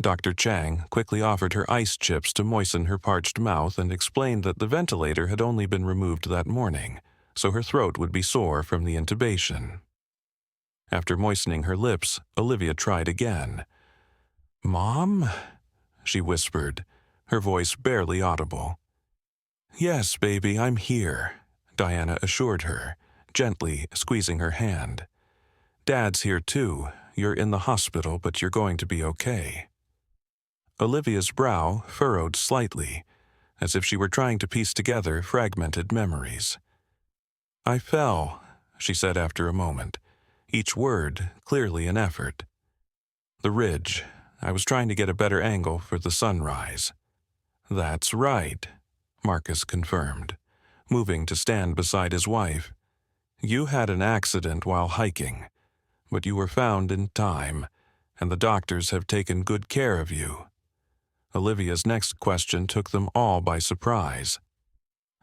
Dr. Chang quickly offered her ice chips to moisten her parched mouth and explained that the ventilator had only been removed that morning, so her throat would be sore from the intubation. After moistening her lips, Olivia tried again. "Mom?" she whispered, her voice barely audible. "Yes, baby, I'm here," Diana assured her, gently squeezing her hand. "Dad's here too. You're in the hospital, but you're going to be okay." Olivia's brow furrowed slightly, as if she were trying to piece together fragmented memories. "I fell," she said after a moment, each word clearly an effort. "The ridge. I was trying to get a better angle for the sunrise." "That's right," Marcus confirmed, moving to stand beside his wife. "You had an accident while hiking, but you were found in time, and the doctors have taken good care of you." Olivia's next question took them all by surprise.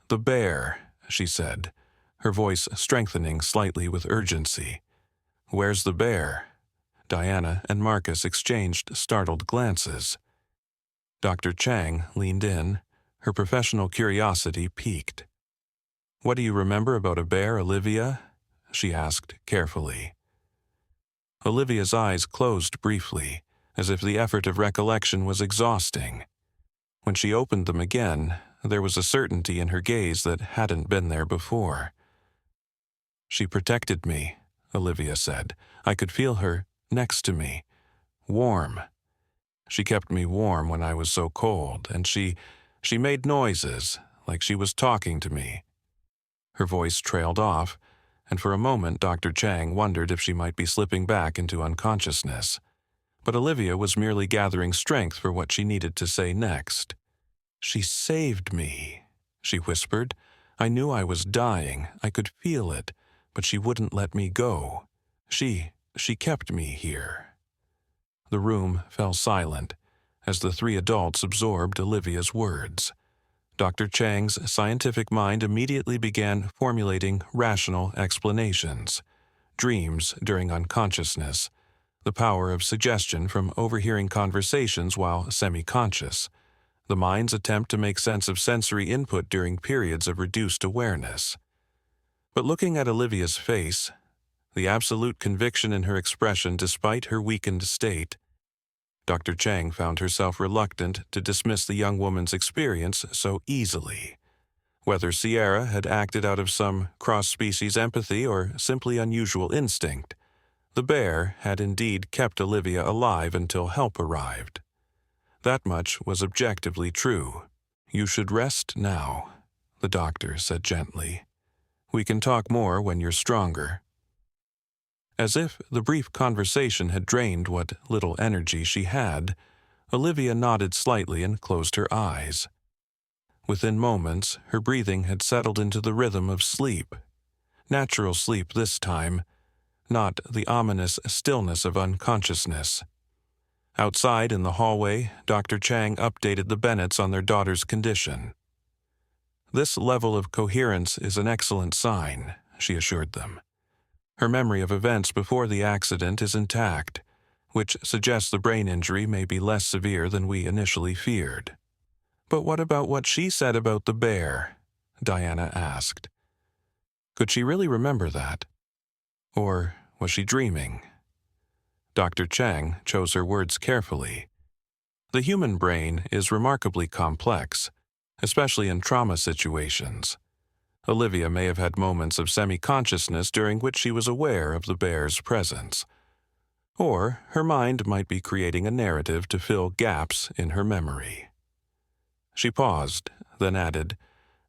"The bear," she said, her voice strengthening slightly with urgency. "Where's the bear?" Diana and Marcus exchanged startled glances. Dr. Chang leaned in, her professional curiosity piqued. "What do you remember about a bear, Olivia?" she asked carefully. Olivia's eyes closed briefly, as if the effort of recollection was exhausting. When she opened them again, there was a certainty in her gaze that hadn't been there before. "She protected me," Olivia said. I could feel her next to me. Warm. She kept me warm when I was so cold, and she made noises, like she was talking to me. Her voice trailed off, and for a moment Dr. Chang wondered if she might be slipping back into unconsciousness. But Olivia was merely gathering strength for what she needed to say next. She saved me, she whispered. I knew I was dying. I could feel it, but she wouldn't let me go. She kept me here. The room fell silent as the three adults absorbed Olivia's words. Dr. Chang's scientific mind immediately began formulating rational explanations. Dreams during unconsciousness, the power of suggestion from overhearing conversations while semi-conscious, the mind's attempt to make sense of sensory input during periods of reduced awareness. But looking at Olivia's face, the absolute conviction in her expression despite her weakened state, Dr. Chang found herself reluctant to dismiss the young woman's experience so easily. Whether Sierra had acted out of some cross-species empathy or simply unusual instinct, the bear had indeed kept Olivia alive until help arrived. That much was objectively true. You should rest now, the doctor said gently. We can talk more when you're stronger. As if the brief conversation had drained what little energy she had, Olivia nodded slightly and closed her eyes. Within moments, her breathing had settled into the rhythm of sleep. Natural sleep this time, not the ominous stillness of unconsciousness. Outside in the hallway, Dr. Chang updated the Bennetts on their daughter's condition. This level of coherence is an excellent sign, she assured them. Her memory of events before the accident is intact, which suggests the brain injury may be less severe than we initially feared. But what about what she said about the bear? Diana asked. Could she really remember that? Or was she dreaming? Dr. Chang chose her words carefully. The human brain is remarkably complex, especially in trauma situations. Olivia may have had moments of semi-consciousness during which she was aware of the bear's presence. Or her mind might be creating a narrative to fill gaps in her memory. She paused, then added,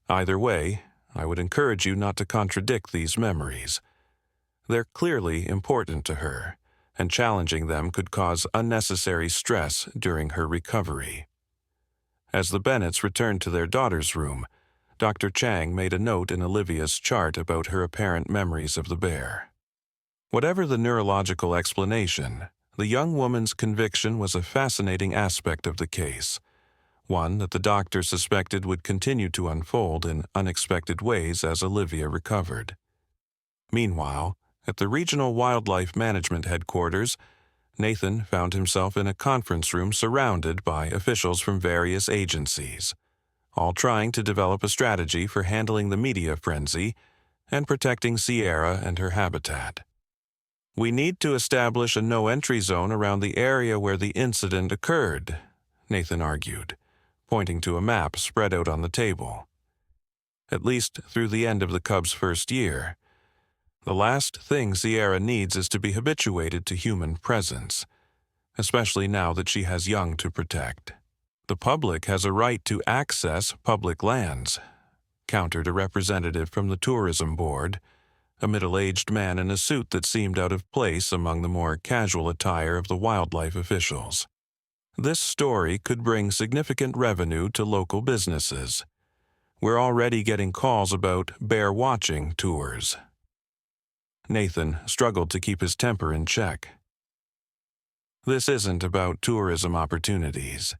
Either way, I would encourage you not to contradict these memories. They're clearly important to her, and challenging them could cause unnecessary stress during her recovery. As the Bennetts returned to their daughter's room, Dr. Chang made a note in Olivia's chart about her apparent memories of the bear. Whatever the neurological explanation, the young woman's conviction was a fascinating aspect of the case, one that the doctor suspected would continue to unfold in unexpected ways as Olivia recovered. Meanwhile, at the Regional Wildlife Management Headquarters, Nathan found himself in a conference room surrounded by officials from various agencies, all trying to develop a strategy for handling the media frenzy and protecting Sierra and her habitat. We need to establish a no-entry zone around the area where the incident occurred, Nathan argued, pointing to a map spread out on the table. At least through the end of the cub's first year. The last thing Sierra needs is to be habituated to human presence, especially now that she has young to protect. The public has a right to access public lands, countered a representative from the tourism board, a middle-aged man in a suit that seemed out of place among the more casual attire of the wildlife officials. This story could bring significant revenue to local businesses. We're already getting calls about bear-watching tours. Nathan struggled to keep his temper in check. This isn't about tourism opportunities.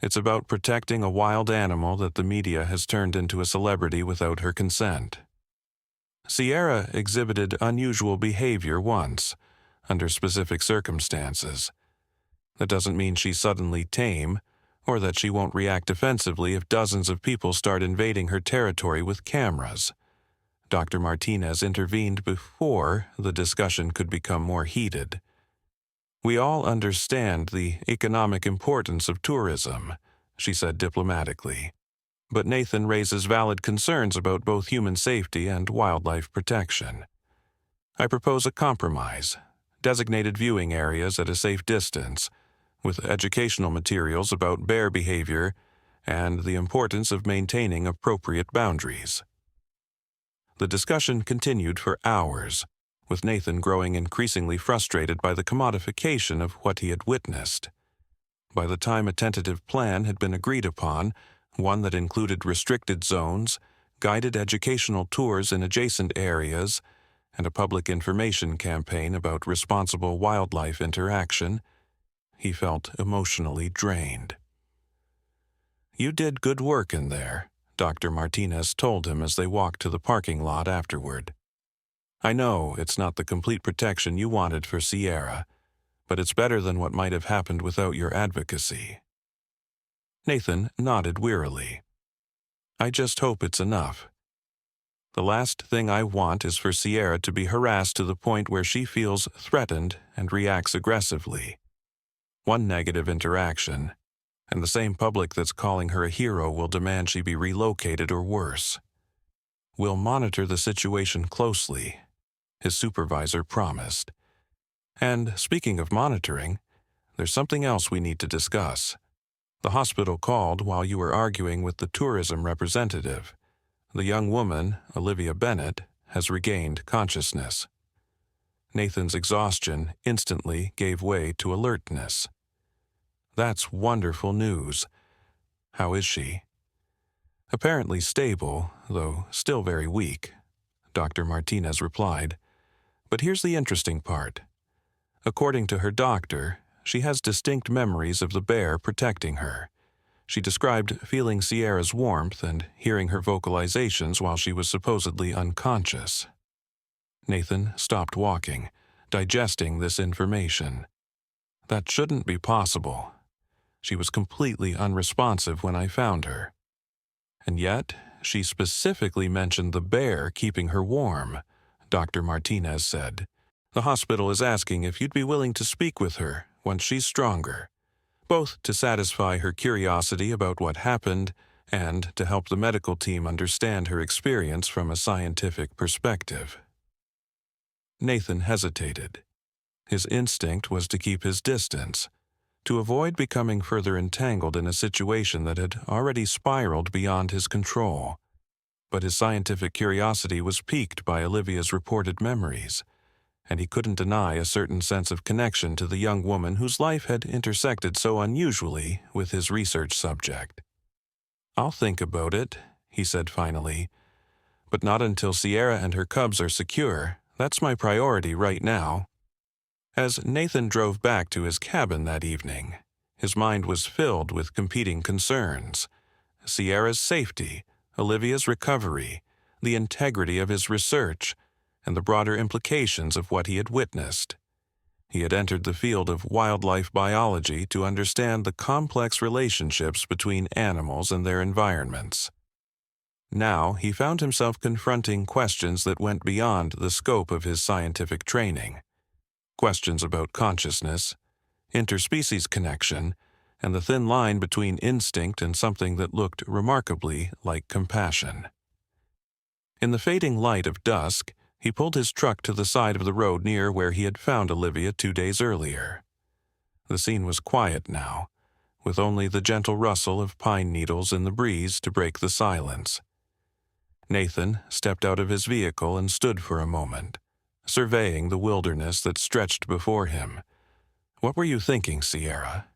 It's about protecting a wild animal that the media has turned into a celebrity without her consent. Sierra exhibited unusual behavior once, under specific circumstances. That doesn't mean she's suddenly tame, or that she won't react defensively if dozens of people start invading her territory with cameras. Dr. Martinez intervened before the discussion could become more heated. We all understand the economic importance of tourism, she said diplomatically, but Nathan raises valid concerns about both human safety and wildlife protection. I propose a compromise. Designated viewing areas at a safe distance, with educational materials about bear behavior and the importance of maintaining appropriate boundaries. The discussion continued for hours, with Nathan growing increasingly frustrated by the commodification of what he had witnessed. By the time a tentative plan had been agreed upon, one that included restricted zones, guided educational tours in adjacent areas, and a public information campaign about responsible wildlife interaction, he felt emotionally drained. "You did good work in there," Dr. Martinez told him as they walked to the parking lot afterward. "I know it's not the complete protection you wanted for Sierra, but it's better than what might have happened without your advocacy." Nathan nodded wearily. "I just hope it's enough. The last thing I want is for Sierra to be harassed to the point where she feels threatened and reacts aggressively. One negative interaction, and the same public that's calling her a hero will demand she be relocated or worse. We'll monitor the situation closely," his supervisor promised. "And speaking of monitoring, there's something else we need to discuss. The hospital called while you were arguing with the tourism representative. The young woman, Olivia Bennett, has regained consciousness." Nathan's exhaustion instantly gave way to alertness. "That's wonderful news. How is she?" "Apparently stable, though still very weak," Dr. Martinez replied. "But here's the interesting part. According to her doctor, she has distinct memories of the bear protecting her. She described feeling Sierra's warmth and hearing her vocalizations while she was supposedly unconscious." Nathan stopped walking, digesting this information. "That shouldn't be possible. She was completely unresponsive when I found her. And yet, she specifically mentioned the bear keeping her warm," Dr. Martinez said. "The hospital is asking if you'd be willing to speak with her once she's stronger, both to satisfy her curiosity about what happened and to help the medical team understand her experience from a scientific perspective." Nathan hesitated. His instinct was to keep his distance, to avoid becoming further entangled in a situation that had already spiraled beyond his control. But his scientific curiosity was piqued by Olivia's reported memories, and he couldn't deny a certain sense of connection to the young woman whose life had intersected so unusually with his research subject. "I'll think about it," he said finally, "but not until Sierra and her cubs are secure. That's my priority right now." As Nathan drove back to his cabin that evening, his mind was filled with competing concerns. Sierra's safety, Olivia's recovery, the integrity of his research, and the broader implications of what he had witnessed. He had entered the field of wildlife biology to understand the complex relationships between animals and their environments. Now he found himself confronting questions that went beyond the scope of his scientific training. Questions about consciousness, interspecies connection, and the thin line between instinct and something that looked remarkably like compassion. In the fading light of dusk, he pulled his truck to the side of the road near where he had found Olivia 2 days earlier. The scene was quiet now, with only the gentle rustle of pine needles in the breeze to break the silence. Nathan stepped out of his vehicle and stood for a moment, surveying the wilderness that stretched before him. "What were you thinking, Sierra?"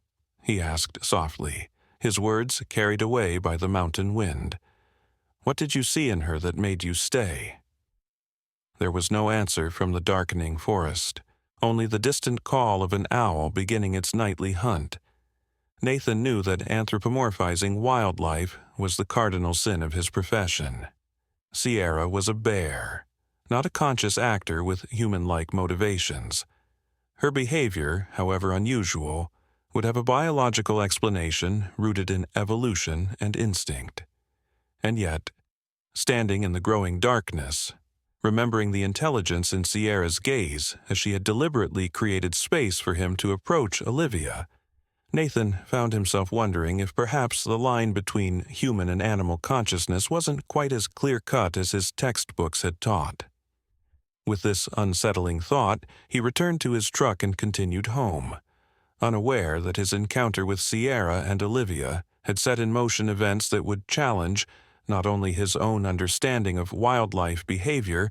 he asked softly, his words carried away by the mountain wind. "What did you see in her that made you stay?" There was no answer from the darkening forest, only the distant call of an owl beginning its nightly hunt. Nathan knew that anthropomorphizing wildlife was the cardinal sin of his profession. Sierra was a bear, not a conscious actor with human-like motivations. Her behavior, however unusual, would have a biological explanation rooted in evolution and instinct. And yet, standing in the growing darkness, remembering the intelligence in Sierra's gaze as she had deliberately created space for him to approach Olivia, Nathan found himself wondering if perhaps the line between human and animal consciousness wasn't quite as clear-cut as his textbooks had taught. With this unsettling thought, he returned to his truck and continued home, unaware that his encounter with Sierra and Olivia had set in motion events that would challenge not only his own understanding of wildlife behavior,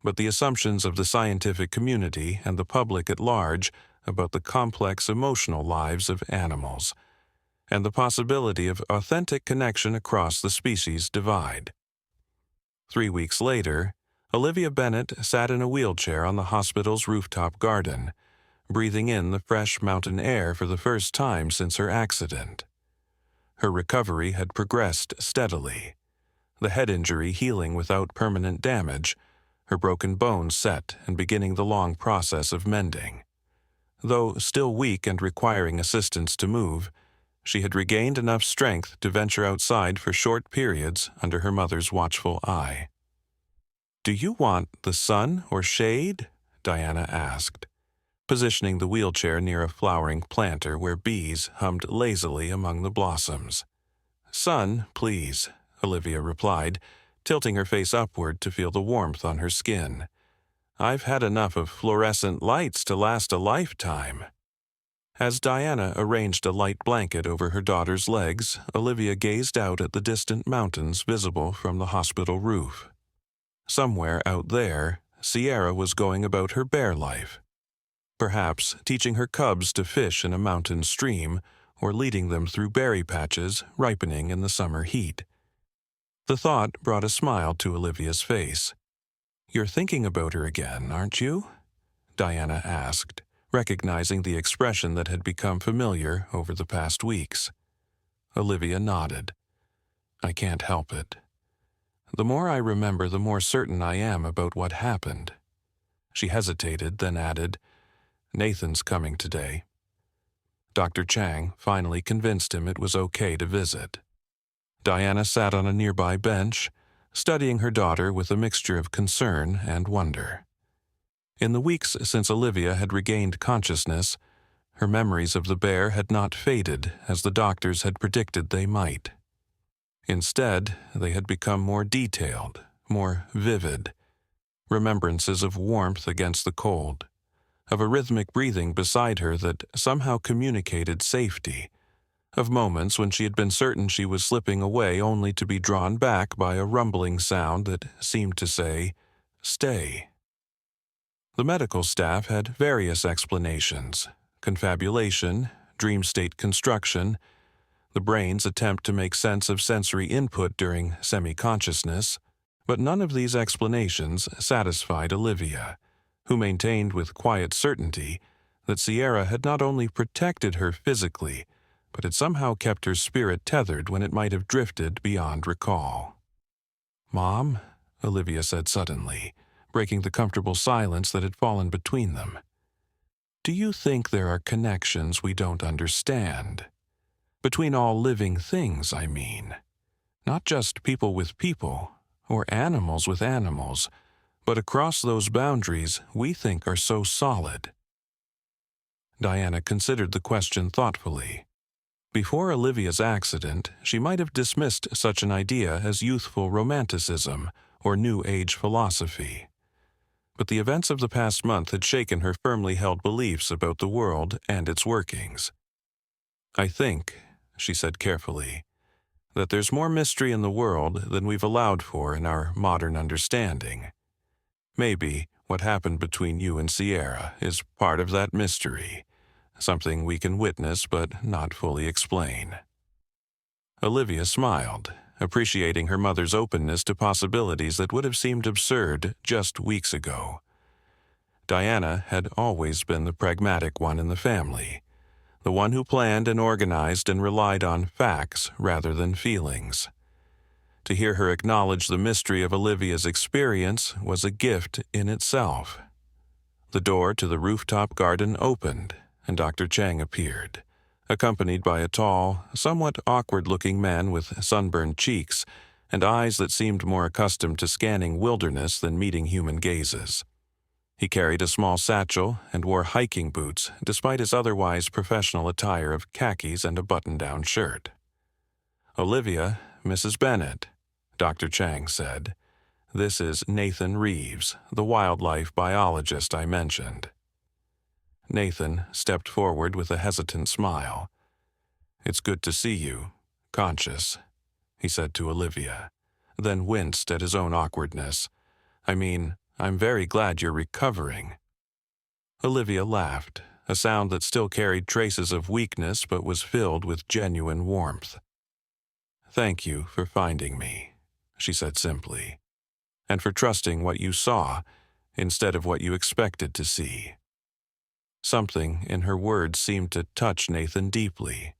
but the assumptions of the scientific community and the public at large about the complex emotional lives of animals, and the possibility of authentic connection across the species divide. 3 weeks later, Olivia Bennett sat in a wheelchair on the hospital's rooftop garden, breathing in the fresh mountain air for the first time since her accident. Her recovery had progressed steadily, the head injury healing without permanent damage, her broken bones set and beginning the long process of mending. Though still weak and requiring assistance to move, she had regained enough strength to venture outside for short periods under her mother's watchful eye. "Do you want the sun or shade?" Diana asked, positioning the wheelchair near a flowering planter where bees hummed lazily among the blossoms. "Sun, please," Olivia replied, tilting her face upward to feel the warmth on her skin. "I've had enough of fluorescent lights to last a lifetime." As Diana arranged a light blanket over her daughter's legs, Olivia gazed out at the distant mountains visible from the hospital roof. Somewhere out there, Sierra was going about her bear life, perhaps teaching her cubs to fish in a mountain stream or leading them through berry patches ripening in the summer heat. The thought brought a smile to Olivia's face. "You're thinking about her again, aren't you?" Diana asked, recognizing the expression that had become familiar over the past weeks. Olivia nodded. "I can't help it. The more I remember, the more certain I am about what happened." She hesitated, then added, "Nathan's coming today." Dr. Chang finally convinced him it was okay to visit. Diana sat on a nearby bench, studying her daughter with a mixture of concern and wonder. In the weeks since Olivia had regained consciousness, her memories of the bear had not faded as the doctors had predicted they might. Instead, they had become more detailed, more vivid, remembrances of warmth against the cold, of a rhythmic breathing beside her that somehow communicated safety, of moments when she had been certain she was slipping away only to be drawn back by a rumbling sound that seemed to say, "Stay." The medical staff had various explanations: confabulation, dream state construction, the brain's attempt to make sense of sensory input during semi-consciousness, but none of these explanations satisfied Olivia, who maintained with quiet certainty that Sierra had not only protected her physically, but had somehow kept her spirit tethered when it might have drifted beyond recall. "Mom," Olivia said suddenly, breaking the comfortable silence that had fallen between them, "do you think there are connections we don't understand? Between all living things, I mean. Not just people with people, or animals with animals, but across those boundaries we think are so solid." Diana considered the question thoughtfully. Before Olivia's accident, she might have dismissed such an idea as youthful romanticism or New Age philosophy. But the events of the past month had shaken her firmly held beliefs about the world and its workings. "I think," she said carefully, "that there's more mystery in the world than we've allowed for in our modern understanding. Maybe what happened between you and Sierra is part of that mystery, something we can witness but not fully explain." Olivia smiled, appreciating her mother's openness to possibilities that would have seemed absurd just weeks ago. Diana had always been the pragmatic one in the family, the one who planned and organized and relied on facts rather than feelings. To hear her acknowledge the mystery of Olivia's experience was a gift in itself. The door to the rooftop garden opened, and Dr. Chang appeared, accompanied by a tall, somewhat awkward-looking man with sunburned cheeks and eyes that seemed more accustomed to scanning wilderness than meeting human gazes. He carried a small satchel and wore hiking boots despite his otherwise professional attire of khakis and a button-down shirt. "Olivia, Mrs. Bennett," Dr. Chang said. This is Nathan Reeves, the wildlife biologist I mentioned. Nathan stepped forward with a hesitant smile. "It's good to see you, conscious," he said to Olivia, then winced at his own awkwardness. "I mean, I'm very glad you're recovering." Olivia laughed, a sound that still carried traces of weakness but was filled with genuine warmth. "Thank you for finding me," she said simply, "and for trusting what you saw instead of what you expected to see." Something in her words seemed to touch Nathan deeply.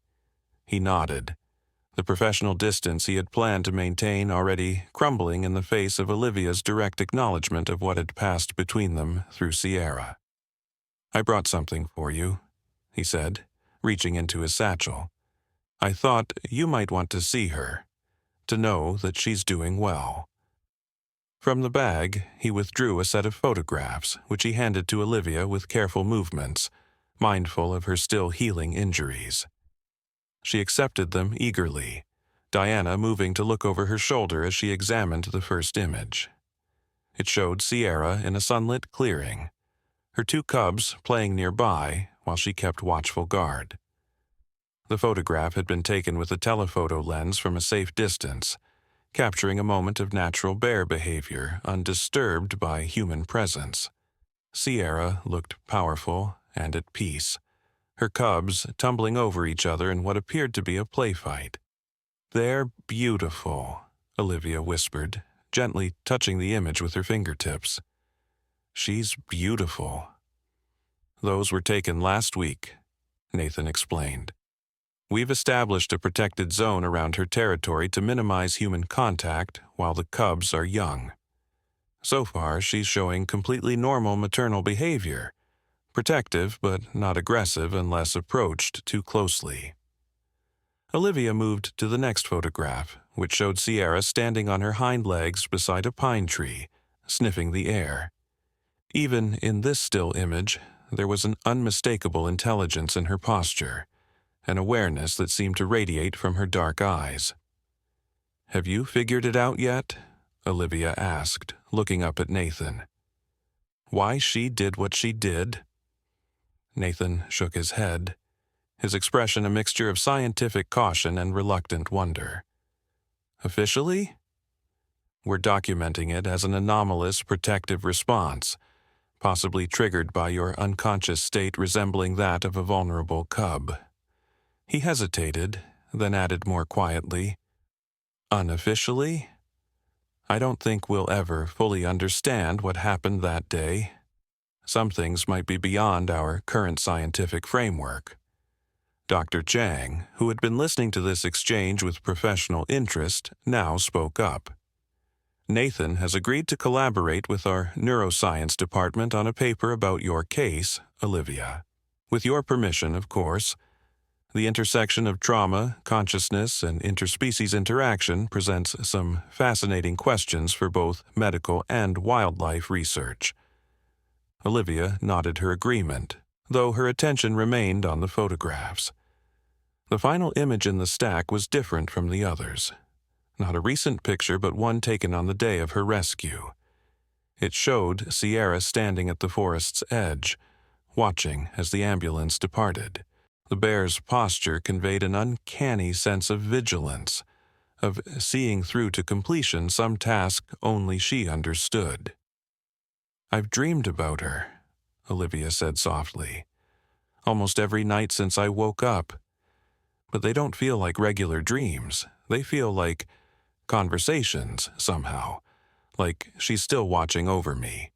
He nodded, the professional distance he had planned to maintain already crumbling in the face of Olivia's direct acknowledgement of what had passed between them through Sierra. "I brought something for you," he said, reaching into his satchel. "I thought you might want to see her, to know that she's doing well." From the bag, he withdrew a set of photographs, which he handed to Olivia with careful movements, mindful of her still healing injuries. She accepted them eagerly, Diana moving to look over her shoulder as she examined the first image. It showed Sierra in a sunlit clearing, her two cubs playing nearby while she kept watchful guard. The photograph had been taken with a telephoto lens from a safe distance, capturing a moment of natural bear behavior undisturbed by human presence. Sierra looked powerful and at peace, her cubs tumbling over each other in what appeared to be a play fight. "They're beautiful," Olivia whispered, gently touching the image with her fingertips. "She's beautiful." "Those were taken last week," Nathan explained. "We've established a protected zone around her territory to minimize human contact while the cubs are young. So far, she's showing completely normal maternal behavior, protective but not aggressive unless approached too closely." Olivia moved to the next photograph, which showed Sierra standing on her hind legs beside a pine tree, sniffing the air. Even in this still image, there was an unmistakable intelligence in her posture, an awareness that seemed to radiate from her dark eyes. "Have you figured it out yet?" Olivia asked, looking up at Nathan. "Why she did what she did?" Nathan shook his head, his expression a mixture of scientific caution and reluctant wonder. "Officially? We're documenting it as an anomalous protective response, possibly triggered by your unconscious state resembling that of a vulnerable cub." He hesitated, then added more quietly, "Unofficially? I don't think we'll ever fully understand what happened that day. Some things might be beyond our current scientific framework." Dr. Chang, who had been listening to this exchange with professional interest, now spoke up. "Nathan has agreed to collaborate with our neuroscience department on a paper about your case, Olivia. With your permission, of course. The intersection of trauma, consciousness, and interspecies interaction presents some fascinating questions for both medical and wildlife research." Olivia nodded her agreement, though her attention remained on the photographs. The final image in the stack was different from the others. Not a recent picture, but one taken on the day of her rescue. It showed Sierra standing at the forest's edge, watching as the ambulance departed. The bear's posture conveyed an uncanny sense of vigilance, of seeing through to completion some task only she understood. "I've dreamed about her," Olivia said softly, "almost every night since I woke up. But they don't feel like regular dreams. They feel like conversations, somehow, like she's still watching over me."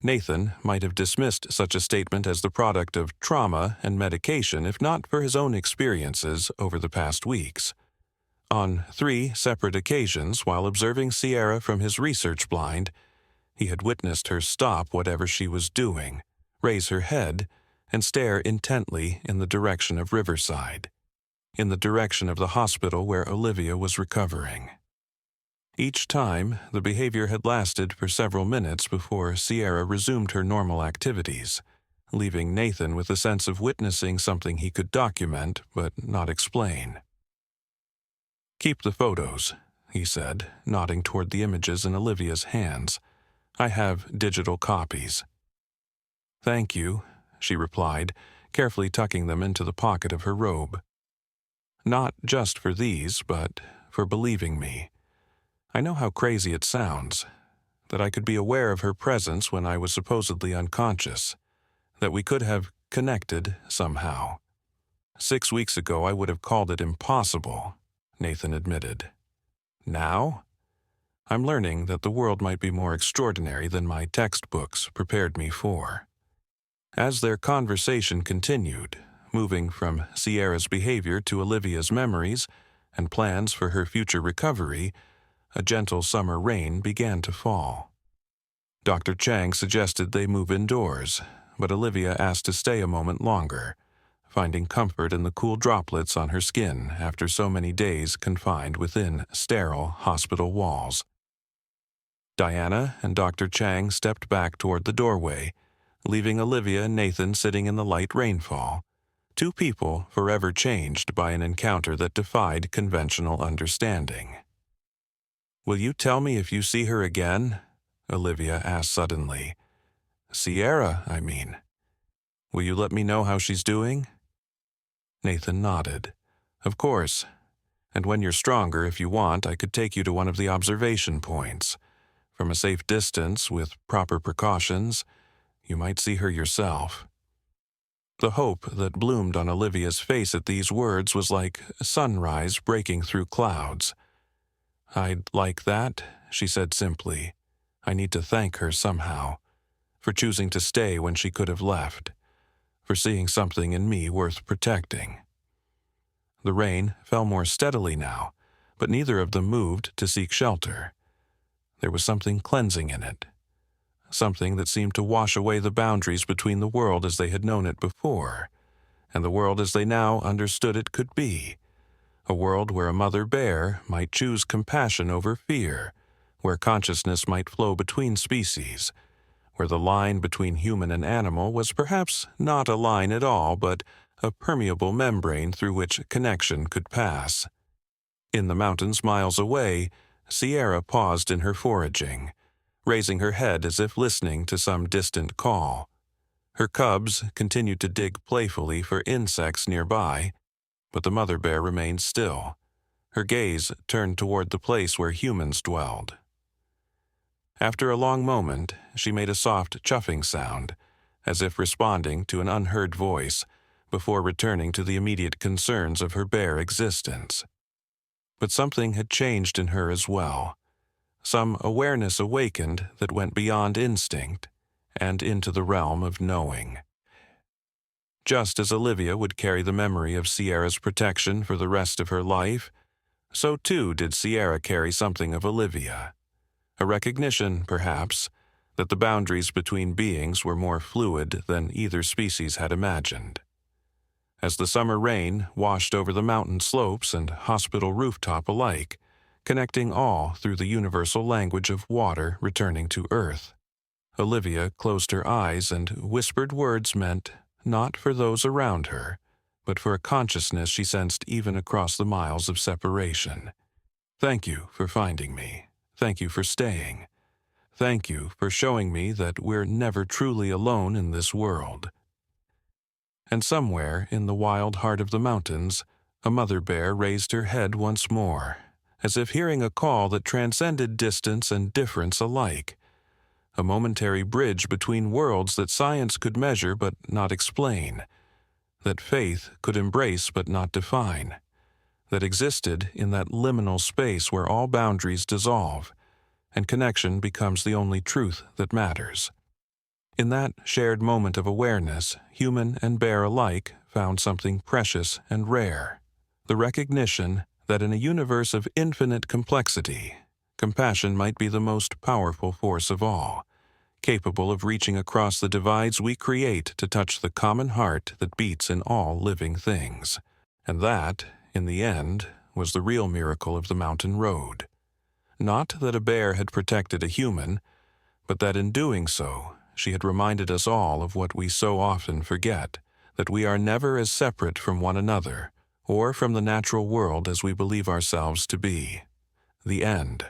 Nathan might have dismissed such a statement as the product of trauma and medication if not for his own experiences over the past weeks. On 3 separate occasions while observing Sierra from his research blind, he had witnessed her stop whatever she was doing, raise her head, and stare intently in the direction of Riverside, in the direction of the hospital where Olivia was recovering. Each time, the behavior had lasted for several minutes before Sierra resumed her normal activities, leaving Nathan with a sense of witnessing something he could document but not explain. "Keep the photos," he said, nodding toward the images in Olivia's hands. "I have digital copies." "Thank you," she replied, carefully tucking them into the pocket of her robe. "Not just for these, but for believing me. I know how crazy it sounds, that I could be aware of her presence when I was supposedly unconscious, that we could have connected somehow. 6 weeks ago I would have called it impossible," Nathan admitted. "Now? I'm learning that the world might be more extraordinary than my textbooks prepared me for." As their conversation continued, moving from Sierra's behavior to Olivia's memories and plans for her future recovery, a gentle summer rain began to fall. Dr. Chang suggested they move indoors, but Olivia asked to stay a moment longer, finding comfort in the cool droplets on her skin after so many days confined within sterile hospital walls. Diana and Dr. Chang stepped back toward the doorway, leaving Olivia and Nathan sitting in the light rainfall, two people forever changed by an encounter that defied conventional understanding. "Will you tell me if you see her again?" Olivia asked suddenly. "Sierra, I mean. Will you let me know how she's doing?" Nathan nodded. "Of course. And when you're stronger, if you want, I could take you to one of the observation points. From a safe distance, with proper precautions, you might see her yourself." The hope that bloomed on Olivia's face at these words was like sunrise breaking through clouds. "I'd like that," she said simply. "I need to thank her somehow, for choosing to stay when she could have left, for seeing something in me worth protecting." The rain fell more steadily now, but neither of them moved to seek shelter. There was something cleansing in it, something that seemed to wash away the boundaries between the world as they had known it before, and the world as they now understood it could be. A world where a mother bear might choose compassion over fear, where consciousness might flow between species, where the line between human and animal was perhaps not a line at all, but a permeable membrane through which connection could pass. In the mountains miles away, Sierra paused in her foraging, raising her head as if listening to some distant call. Her cubs continued to dig playfully for insects nearby, but the mother bear remained still, her gaze turned toward the place where humans dwelled. After a long moment, she made a soft chuffing sound, as if responding to an unheard voice, before returning to the immediate concerns of her bare existence. But something had changed in her as well. Some awareness awakened that went beyond instinct and into the realm of knowing. Just as Olivia would carry the memory of Sierra's protection for the rest of her life, so too did Sierra carry something of Olivia. A recognition, perhaps, that the boundaries between beings were more fluid than either species had imagined. As the summer rain washed over the mountain slopes and hospital rooftop alike, connecting all through the universal language of water returning to earth, Olivia closed her eyes and whispered words meant not for those around her, but for a consciousness she sensed even across the miles of separation. "Thank you for finding me. Thank you for staying. Thank you for showing me that we're never truly alone in this world." And somewhere in the wild heart of the mountains, a mother bear raised her head once more, as if hearing a call that transcended distance and difference alike. A momentary bridge between worlds that science could measure but not explain, that faith could embrace but not define, that existed in that liminal space where all boundaries dissolve, and connection becomes the only truth that matters. In that shared moment of awareness, human and bear alike found something precious and rare, the recognition that in a universe of infinite complexity, compassion might be the most powerful force of all, capable of reaching across the divides we create to touch the common heart that beats in all living things. And that, in the end, was the real miracle of the mountain road. Not that a bear had protected a human, but that in doing so, she had reminded us all of what we so often forget, that we are never as separate from one another, or from the natural world as we believe ourselves to be. The end.